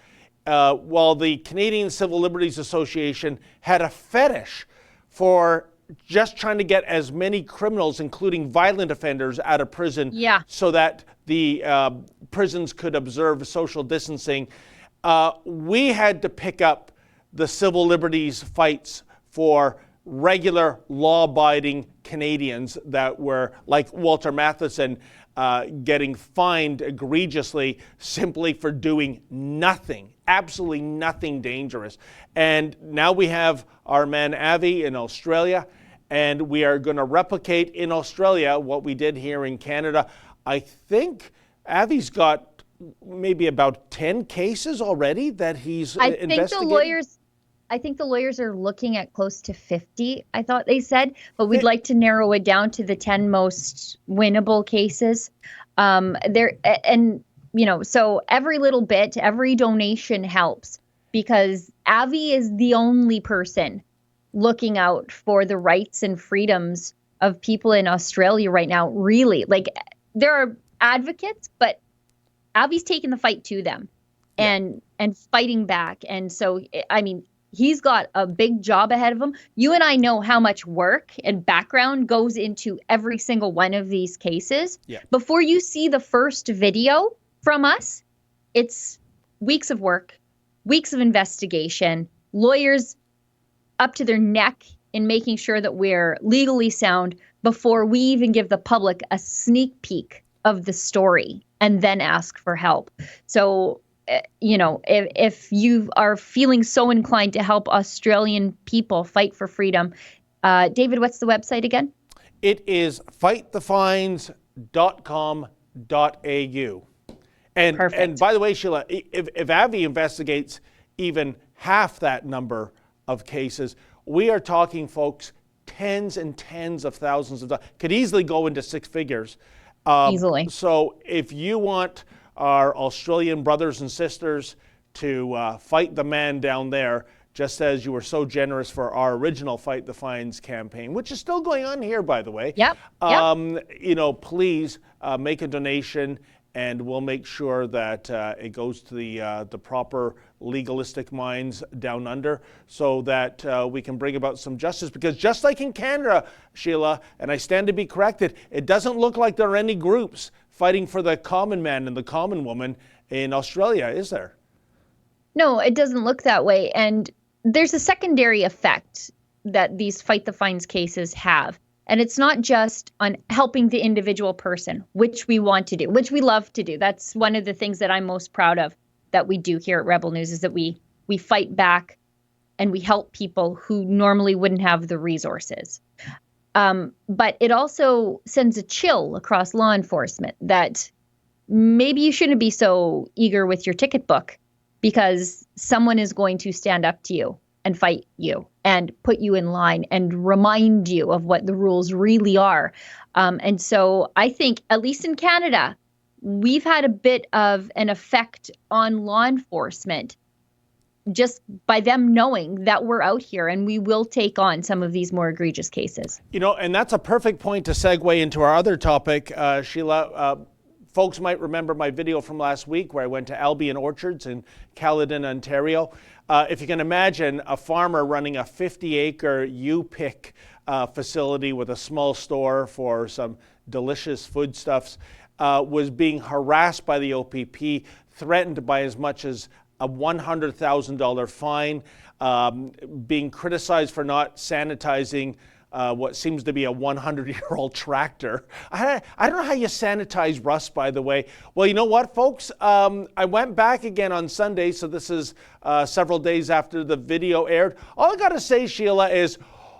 while the Canadian Civil Liberties Association had a fetish for just trying to get as many criminals, including violent offenders, out of prison so that the prisons could observe social distancing. We had to pick up the civil liberties fights for regular law-abiding Canadians that were, like Walter Matheson, getting fined egregiously simply for doing nothing, absolutely nothing dangerous. And now we have our man Avi in Australia, and we are going to replicate in Australia what we did here in Canada. I think Avi's got maybe about 10 cases already that he's investigating. I think the lawyers are looking at close to 50, I thought they said, but we'd like to narrow it down to the 10 most winnable cases. So every little bit, every donation helps, because Avi is the only person looking out for the rights and freedoms of people in Australia right now. Really, like, there are advocates, but Avi's taking the fight to them and fighting back. And so, I mean, he's got a big job ahead of him. You and I know how much work and background goes into every single one of these cases. Yeah. Before you see the first video from us, it's weeks of work, weeks of investigation, lawyers up to their neck in making sure that we're legally sound before we even give the public a sneak peek of the story and then ask for help. So, if you are feeling so inclined to help Australian people fight for freedom, David, what's the website again? It is fightthefines.com.au. And by the way, Sheila, if Avi investigates even half that number of cases, we are talking, folks, tens and tens of thousands of dollars. Could easily go into six figures. Easily. So if you want our Australian brothers and sisters to fight the man down there, just as you were so generous for our original Fight the Fines campaign, which is still going on here, by the way. Yep. Please make a donation, and we'll make sure that it goes to the proper legalistic minds down under, so that we can bring about some justice. Because just like in Canada, Sheila, and I stand to be corrected, it doesn't look like there are any groups fighting for the common man and the common woman in Australia, is there? No, it doesn't look that way. And there's a secondary effect that these Fight the Fines cases have. And it's not just on helping the individual person, which we want to do, which we love to do. That's one of the things that I'm most proud of that we do here at Rebel News, is that we fight back and we help people who normally wouldn't have the resources. But it also sends a chill across law enforcement that maybe you shouldn't be so eager with your ticket book, because someone is going to stand up to you and fight you and put you in line and remind you of what the rules really are. And so I think, at least in Canada, we've had a bit of an effect on law enforcement just by them knowing that we're out here and we will take on some of these more egregious cases. And that's a perfect point to segue into our other topic, Sheila. Folks might remember my video from last week where I went to Albion Orchards in Caledon, Ontario. If you can imagine a farmer running a 50-acre U-pick facility with a small store for some delicious foodstuffs, was being harassed by the OPP, threatened by as much as a $100,000 fine, being criticized for not sanitizing what seems to be a 100-year-old tractor. I don't know how you sanitize rust, by the way. Well, you know what, folks? I went back again on Sunday, so this is several days after the video aired. All I got to say, Sheila, is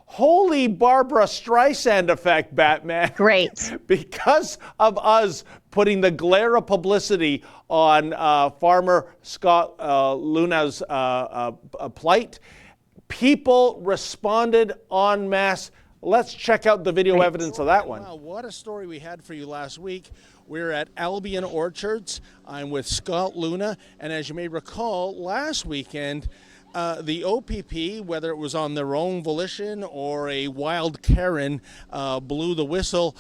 holy Barbara Streisand effect, Batman. Great. Because of us putting the glare of publicity on farmer Scott Luna's plight, people responded en masse. Let's check out the video evidence of that one. Wow, what a story we had for you last week. We're at Albion Orchards. I'm with Scott Luna, and as you may recall, last weekend, the OPP, whether it was on their own volition or a wild Karen blew the whistle,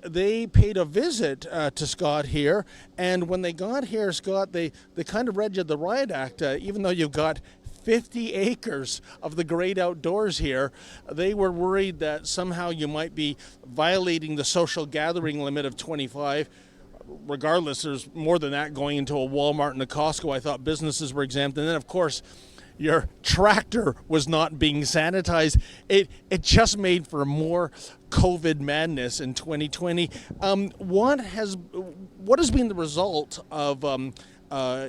they paid a visit to Scott here. And when they got here, Scott, they kind of read you the riot act, even though you've got 50 acres of the great outdoors here. They were worried that somehow you might be violating the social gathering limit of 25. Regardless, there's more than that going into a Walmart and a Costco. I thought businesses were exempt. And then, of course, your tractor was not being sanitized. It just made for more COVID madness in 2020. What has been the result of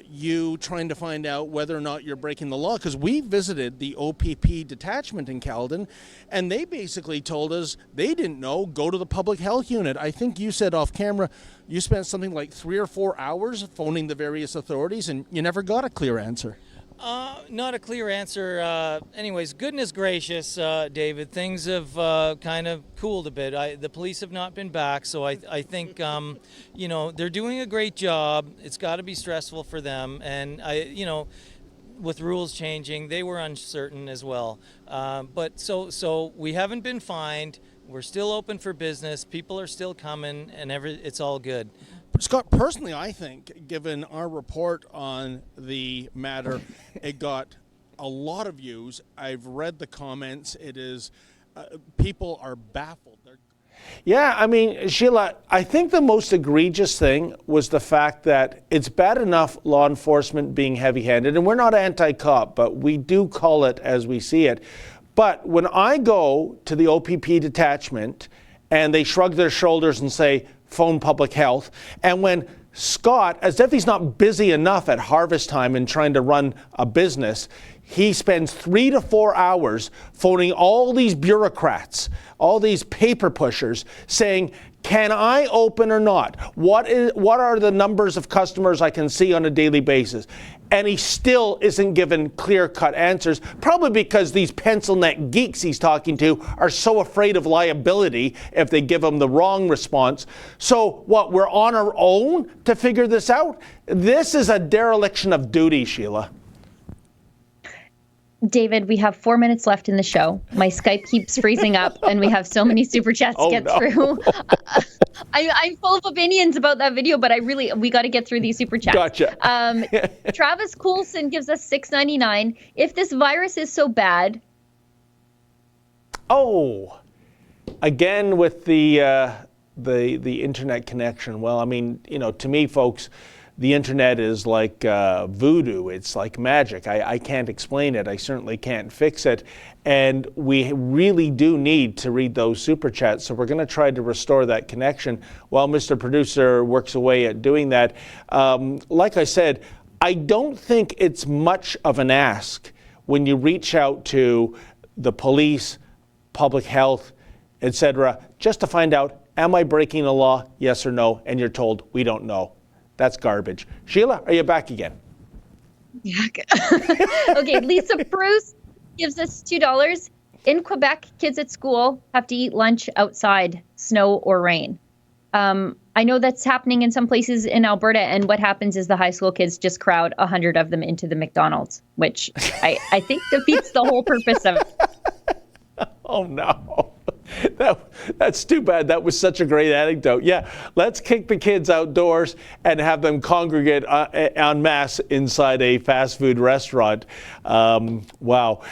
you trying to find out whether or not you're breaking the law? Because we visited the OPP detachment in Caledon, and they basically told us they didn't know. Go to the public health unit. I think you said off camera you spent something like 3 or 4 hours phoning the various authorities, and you never got a clear answer. Not a clear answer. Anyways, goodness gracious, David, things have kind of cooled a bit. The police have not been back, so I think, they're doing a great job. It's got to be stressful for them, and with rules changing, they were uncertain as well. But so we haven't been fined. We're still open for business. People are still coming, and it's all good. Scott, personally, I think, given our report on the matter, it got a lot of views. I've read the comments. It is, people are baffled. Yeah, I mean, Sheila, I think the most egregious thing was the fact that it's bad enough law enforcement being heavy-handed, and we're not anti-cop, but we do call it as we see it. But when I go to the OPP detachment and they shrug their shoulders and say, phone public health, and when Scott, as if he's not busy enough at harvest time and trying to run a business, he spends 3 to 4 hours phoning all these bureaucrats, all these paper pushers, saying, can I open or not? What are the numbers of customers I can see on a daily basis? And he still isn't given clear-cut answers, probably because these pencil neck geeks he's talking to are so afraid of liability if they give him the wrong response. So what, we're on our own to figure this out? This is a dereliction of duty, Sheila. David, we have 4 minutes left in the show. My Skype keeps freezing up, and we have so many super chats to get through. I'm full of opinions about that video, but we got to get through these super chats. Gotcha. Travis Coulson gives us $6.99. If this virus is so bad. Oh, again with the internet connection. Well, I mean, to me, folks, the internet is like voodoo. It's like magic. I can't explain it. I certainly can't fix it. And we really do need to read those super chats. So we're going to try to restore that connection while Mr. Producer works away at doing that. Like I said, I don't think it's much of an ask when you reach out to the police, public health, etc., just to find out, am I breaking the law? Yes or no? And you're told, we don't know. That's garbage. Sheila, are you back again? Yeah. Okay, Lisa Bruce gives us $2. In Quebec, kids at school have to eat lunch outside, snow or rain. I know that's happening in some places in Alberta, and what happens is the high school kids just crowd 100 of them into the McDonald's, which I think defeats the whole purpose of it. Oh, no. That's too bad. That was such a great anecdote. Yeah, let's kick the kids outdoors and have them congregate en masse inside a fast food restaurant. Wow.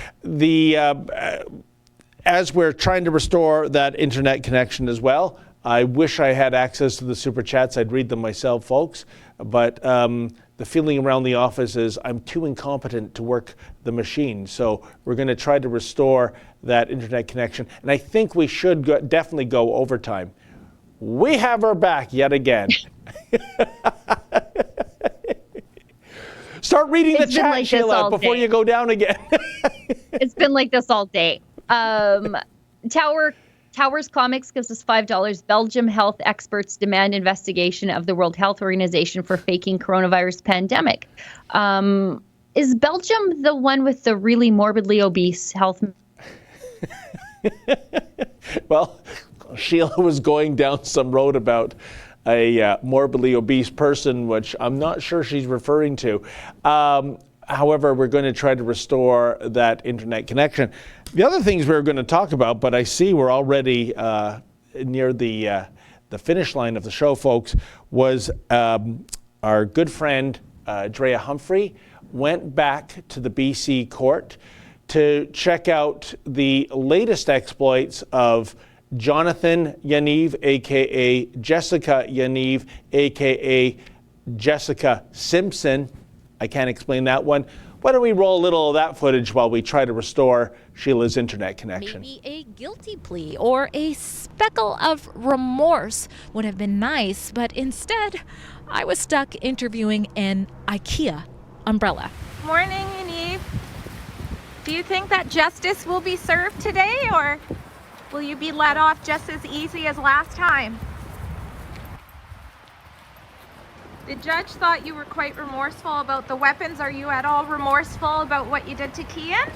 As we're trying to restore that internet connection as well, I wish I had access to the super chats. I'd read them myself, folks. But the feeling around the office is I'm too incompetent to work the machine. So we're going to try to restore that internet connection. And I think we should definitely go overtime. We have her back yet again. Start reading the chat, like Sheila, before you go down again. It's been like this all day. Towers Comics gives us $5. Belgium health experts demand investigation of the World Health Organization for faking coronavirus pandemic. Is Belgium the one with the really morbidly obese health? Well, Sheila was going down some road about a morbidly obese person, which I'm not sure she's referring to. However, we're going to try to restore that internet connection. The other things we were going to talk about, but I see we're already near the finish line of the show, folks, was our good friend Drea Humphrey went back to the BC court to check out the latest exploits of Jonathan Yaniv, aka Jessica Yaniv, aka Jessica Simpson. I can't explain that one. Why don't we roll a little of that footage while we try to restore Sheila's internet connection? Maybe a guilty plea or a speckle of remorse would have been nice, but instead, I was stuck interviewing an IKEA umbrella. Morning, Yaniv. Do you think that justice will be served today, or will you be let off just as easy as last time? The judge thought you were quite remorseful about the weapons. Are you at all remorseful about what you did to Kian?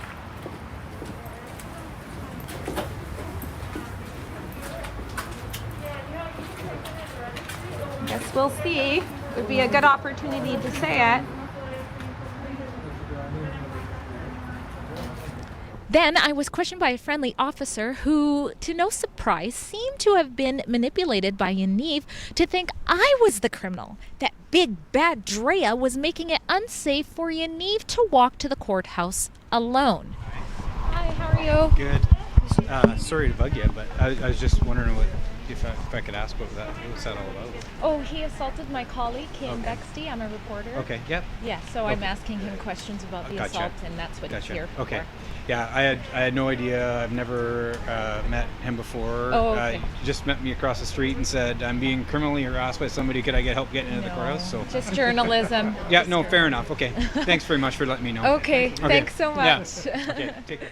Guess we'll see. Would be a good opportunity to say it. Then I was questioned by a friendly officer who, to no surprise, seemed to have been manipulated by Yaniv to think I was the criminal, that big bad Drea was making it unsafe for Yaniv to walk to the courthouse alone. Hi, how are you? Good. Sorry to bug you, but I was just wondering if I could ask what was that all about? Oh, he assaulted my colleague, Kim Bexty. I'm a reporter. Okay, yep. Yeah, so I'm asking him questions about the assault, and that's what he's here for. Okay. Yeah, I had no idea. I've never met him before. Oh, okay. He just met me across the street and said, I'm being criminally harassed by somebody. Could I get help getting into the courthouse? So just journalism. Yeah, no, fair enough. Okay. Thanks very much for letting me know. Okay, thanks so much. Yeah. Okay, take care.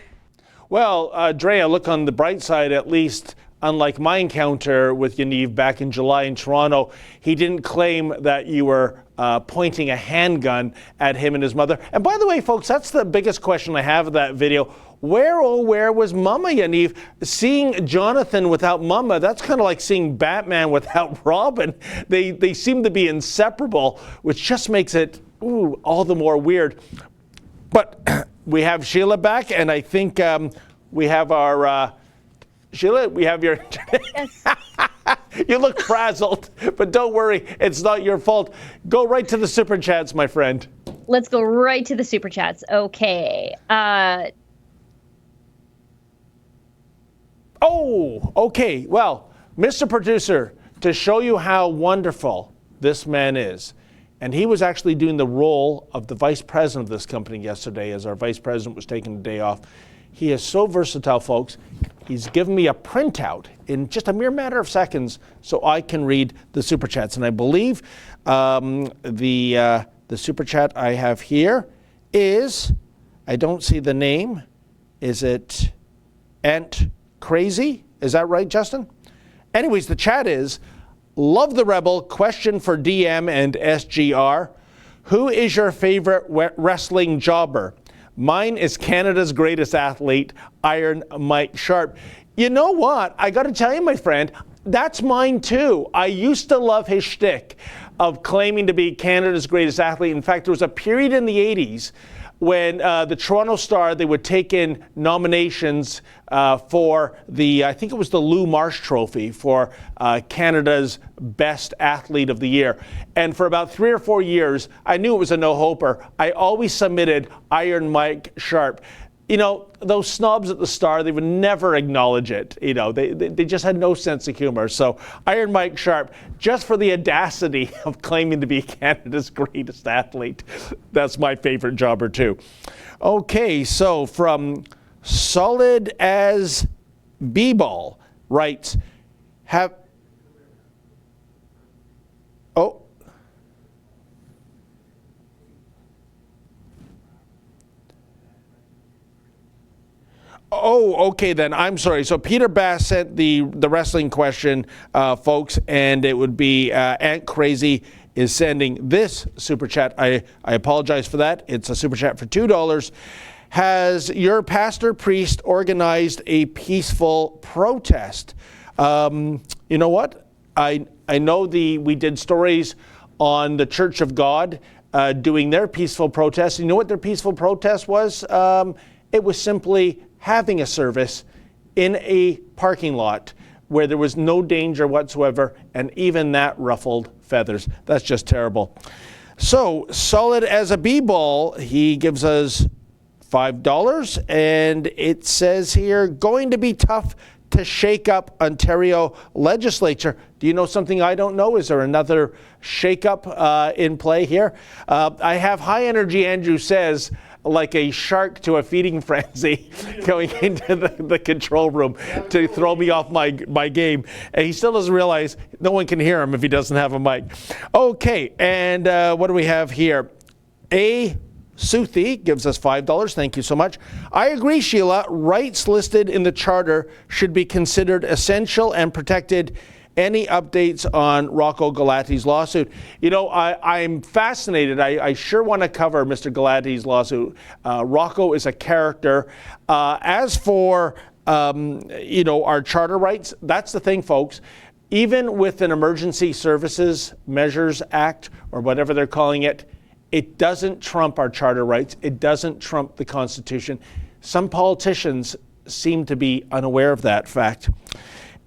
Well, Drea, look on the bright side, at least. Unlike my encounter with Yaniv back in July in Toronto, he didn't claim that you were pointing a handgun at him and his mother. And by the way, folks, that's the biggest question I have of that video. Where, oh, where was Mama Yaniv? Seeing Jonathan without Mama, that's kind of like seeing Batman without Robin. They seem to be inseparable, which just makes it all the more weird. But we have Sheila back, and I think we have our... Sheila, we have your internet. Yes. You look frazzled, but don't worry, it's not your fault. Go right to the super chats, my friend. Let's go right to the super chats. Okay. Okay. Well, Mr. Producer, to show you how wonderful this man is, and he was actually doing the role of the vice president of this company yesterday as our vice president was taking the day off. He is so versatile, folks. He's given me a printout in just a mere matter of seconds so I can read the super chats. And I believe the super chat I have here is, I don't see the name. Is it Ant Crazy? Is that right, Justin? Anyways, the chat is, love the Rebel, question for DM and SGR. Who is your favorite wrestling jobber? Mine is Canada's greatest athlete, Iron Mike Sharp. You know what? I got to tell you, my friend, that's mine too. I used to love his shtick of claiming to be Canada's greatest athlete. In fact, there was a period in the 80s when the Toronto Star, they would take in nominations for the, I think it was the Lou Marsh Trophy for Canada's best athlete of the year. And for about 3 or 4 years, I knew it was a no-hoper. I always submitted Iron Mike Sharp. You know, those snobs at the Star, they would never acknowledge it. You know, they just had no sense of humor. So Iron Mike Sharp, just for the audacity of claiming to be Canada's greatest athlete, that's my favorite jobber too. Okay, so from Solid as B-Ball writes, okay then. I'm sorry. So Peter Bass sent the wrestling question, folks, and it would be Ant Crazy is sending this super chat. I apologize for that. It's a super chat for $2. Has your pastor priest organized a peaceful protest? You know what? I know we did stories on the Church of God doing their peaceful protest. You know what their peaceful protest was? It was simply having a service in a parking lot where there was no danger whatsoever, and even that ruffled feathers. That's just terrible. So, solid as a b-ball, he gives us $5, and it says here, going to be tough to shake up Ontario legislature. Do you know something I don't know? Is there another shake-up in play here? I have High Energy Andrew says, like a shark to a feeding frenzy, going into the control room to throw me off my game. And he still doesn't realize no one can hear him if he doesn't have a mic. Okay, and what do we have here? A Suthi gives us $5. Thank you so much. I agree, Sheila. Rights listed in the Charter should be considered essential and protected. Any updates on Rocco Galati's lawsuit? You know, I'm fascinated. I sure want to cover Mr. Galati's lawsuit. Rocco is a character. As for, you know, our charter rights, that's the thing, folks. Even with an Emergency Services Measures Act, or whatever they're calling it, it doesn't trump our charter rights. It doesn't trump the Constitution. Some politicians seem to be unaware of that fact.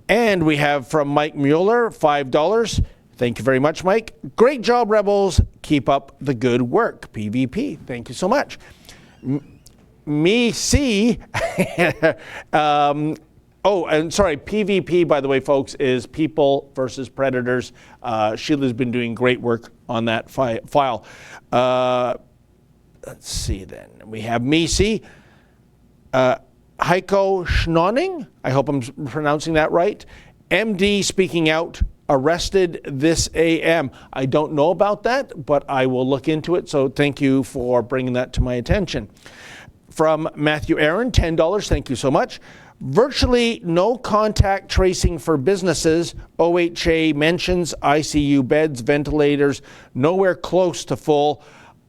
And we have from Mike Mueller, $5. Thank you very much, Mike. Great job, Rebels. Keep up the good work. PvP. Thank you so much. Me see. Oh, and sorry, PvP, by the way, folks, is People versus Predators. Sheila's been doing great work on that file. Let's see then. We have me see. Heiko Schnoning, I hope I'm pronouncing that right. MD speaking out, arrested this AM. I don't know about that, but I will look into it. So thank you for bringing that to my attention. From Matthew Aaron, $10. Thank you so much. Virtually no contact tracing for businesses. OHA mentions ICU beds, ventilators, nowhere close to full.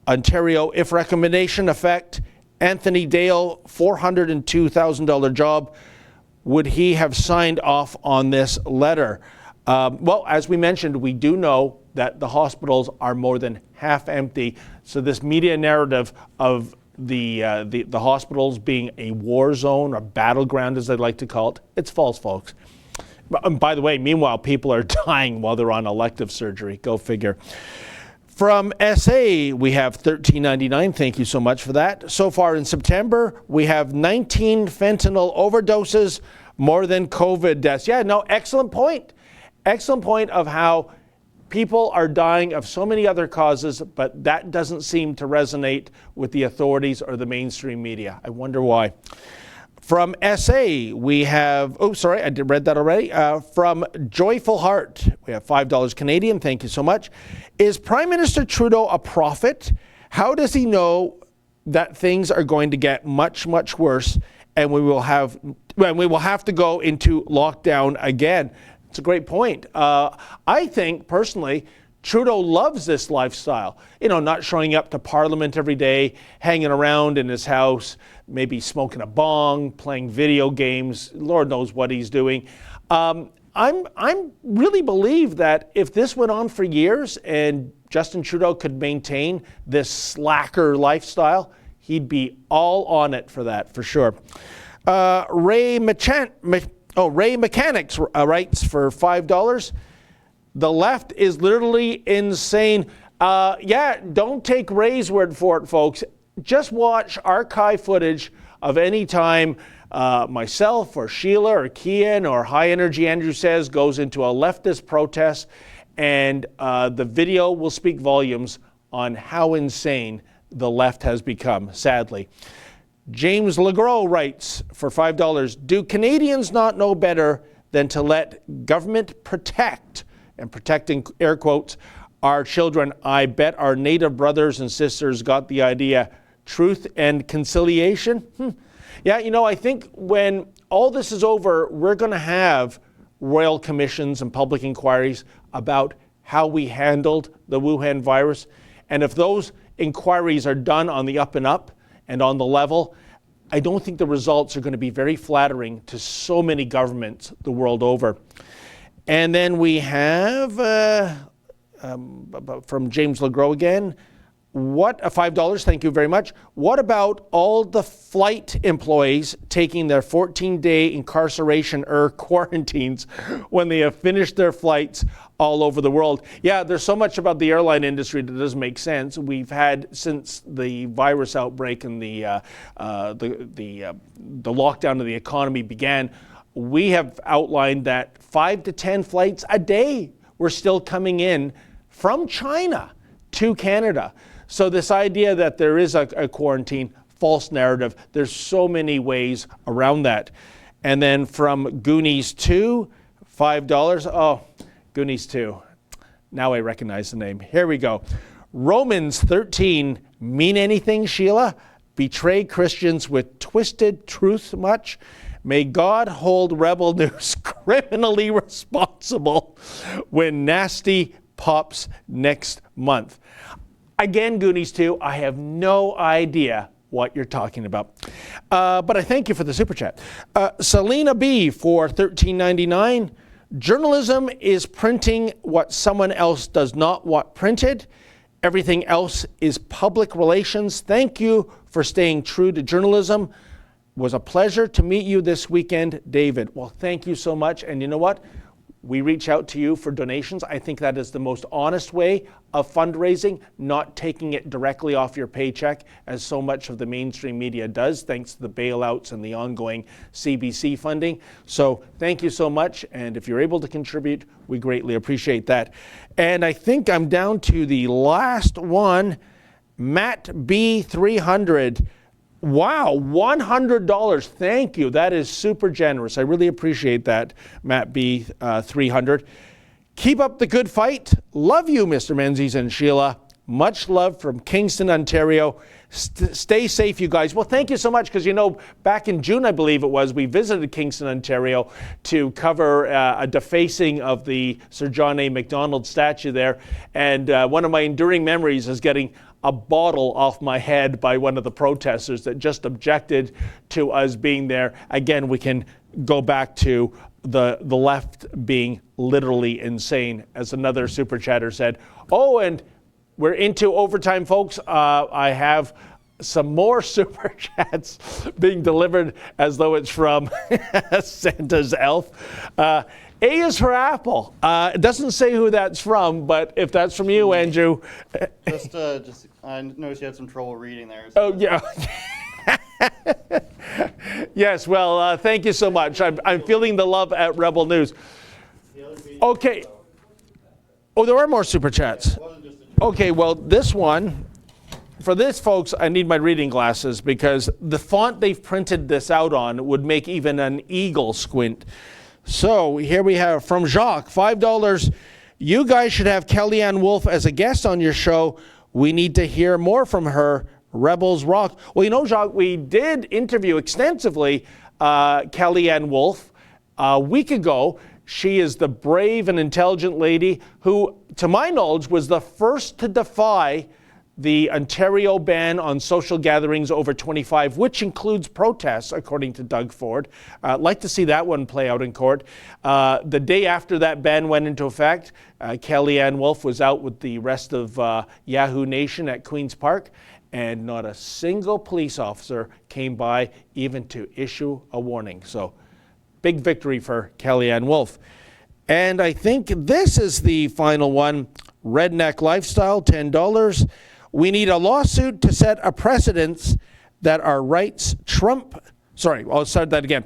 Ontario, if recommendation effect, Anthony Dale, $402,000 job. Would he have signed off on this letter? Well, as we mentioned, we do know that the hospitals are more than half empty. So this media narrative of the hospitals being a war zone or battleground, as they like to call it, it's false, folks. And by the way, meanwhile, people are dying while they're on elective surgery. Go figure. From SA, we have $13.99. Thank you so much for that. So far in September, we have 19 fentanyl overdoses, more than COVID deaths. Yeah, no, excellent point. Excellent point of how people are dying of so many other causes, but that doesn't seem to resonate with the authorities or the mainstream media. I wonder why. From SA, we have, oh, sorry, I read that already. From Joyful Heart, we have $5 Canadian. Thank you so much. Is Prime Minister Trudeau a prophet? How does he know that things are going to get much, much worse and we will have to go into lockdown again? It's a great point. I think, personally, Trudeau loves this lifestyle. You know, not showing up to Parliament every day, hanging around in his house, maybe smoking a bong, playing video games. Lord knows what he's doing. I'm really believe that if this went on for years and Justin Trudeau could maintain this slacker lifestyle, he'd be all on it for that, for sure. Ray Mechanics writes for $5. The left is literally insane. Yeah, don't take Ray's word for it, folks. Just watch archive footage of any time myself or Sheila or Kian or High Energy Andrew says goes into a leftist protest, and the video will speak volumes on how insane the left has become, sadly. James Legros writes for $5, do Canadians not know better than to let government protect, and protecting air quotes, our children? I bet our Native brothers and sisters got the idea. Truth and conciliation? Yeah, you know, I think when all this is over, we're going to have royal commissions and public inquiries about how we handled the Wuhan virus. And if those inquiries are done on the up and up and on the level, I don't think the results are going to be very flattering to so many governments the world over. And then we have, from James Legros again, What, $5, thank you very much. What about all the flight employees taking their 14-day incarceration or quarantines when they have finished their flights all over the world? Yeah, there's so much about the airline industry that doesn't make sense. We've had, since the virus outbreak and the lockdown of the economy began, we have outlined that 5 to 10 flights a day were still coming in from China to Canada. So this idea that there is a quarantine, false narrative. There's so many ways around that. And then from Goonies 2, $5. Oh, Goonies 2. Now I recognize the name. Here we go. Romans 13, mean anything, Sheila? Betray Christians with twisted truth much? May God hold Rebel News criminally responsible when nasty pops next month. Again, Goonies 2, I have no idea what you're talking about. But I thank you for the super chat. Selena B for $13.99. Journalism is printing what someone else does not want printed. Everything else is public relations. Thank you for staying true to journalism. It was a pleasure to meet you this weekend, David. Well, thank you so much. And you know what? We reach out to you for donations. I think that is the most honest way of fundraising, not taking it directly off your paycheck, as so much of the mainstream media does, thanks to the bailouts and the ongoing CBC funding. So thank you so much. And if you're able to contribute, we greatly appreciate that. And I think I'm down to the last one, Matt B 300. Wow, $100. Thank you. That is super generous. I really appreciate that, Matt B. 300. Keep up the good fight. Love you, Mr. Menzies and Sheila. Much love from Kingston, Ontario. Stay safe, you guys. Well, thank you so much, because, you know, back in June, I believe it was, we visited Kingston, Ontario to cover a defacing of the Sir John A. Macdonald statue there. And one of my enduring memories is getting a bottle off my head by one of the protesters that just objected to us being there. Again, we can go back to the left being literally insane, as another super chatter said. Oh, and we're into overtime, folks. I have some more super chats being delivered as though it's from Santa's elf. A is for Apple. It doesn't say who that's from, but if that's from you, Andrew. Just I noticed you had some trouble reading there. So. Oh, yeah. Yes, well, thank you so much. I'm feeling the love at Rebel News. Okay. Oh, there are more super chats. Okay, well, this one, for this, folks, I need my reading glasses, because the font they've printed this out on would make even an eagle squint. So here we have from Jacques, $5. You guys should have Kellyanne Wolf as a guest on your show. We need to hear more from her. Rebels rock. Well, you know, Jacques, we did interview extensively Kellyanne Wolf a week ago. She is the brave and intelligent lady who, to my knowledge, was the first to defy the Ontario ban on social gatherings over 25, which includes protests, according to Doug Ford. I'd like to see that one play out in court. The day after that ban went into effect, Kellyanne Wolf was out with the rest of Yahoo Nation at Queen's Park, and not a single police officer came by even to issue a warning. So, big victory for Kellyanne Wolf. And I think this is the final one. Redneck Lifestyle, $10. We need a lawsuit to set a precedence that our rights trump. Sorry, I'll start that again.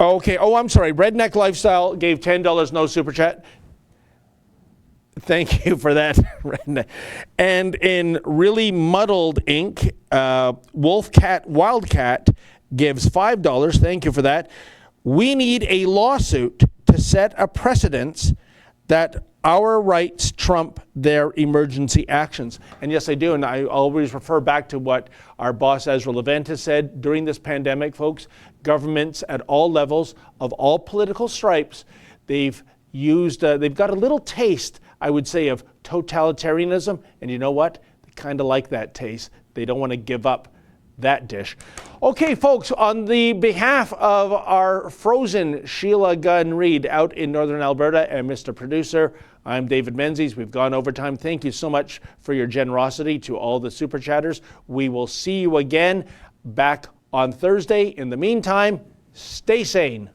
Okay, oh, I'm sorry. Redneck Lifestyle gave $10, no super chat. Thank you for that, Redneck. And in Really Muddled Ink, Wildcat gives $5. Thank you for that. We need a lawsuit to set a precedence that our rights trump their emergency actions. And yes, I do. And I always refer back to what our boss, Ezra Levant, has said. During this pandemic, folks, governments at all levels of all political stripes, they've got a little taste, I would say, of totalitarianism. And you know what? They kind of like that taste. They don't want to give up that dish. Okay, folks, on the behalf of our frozen Sheila Gunn Reid out in Northern Alberta and Mr. Producer, I'm David Menzies. We've gone overtime. Thank you so much for your generosity to all the Super Chatters. We will see you again back on Thursday. In the meantime, stay sane.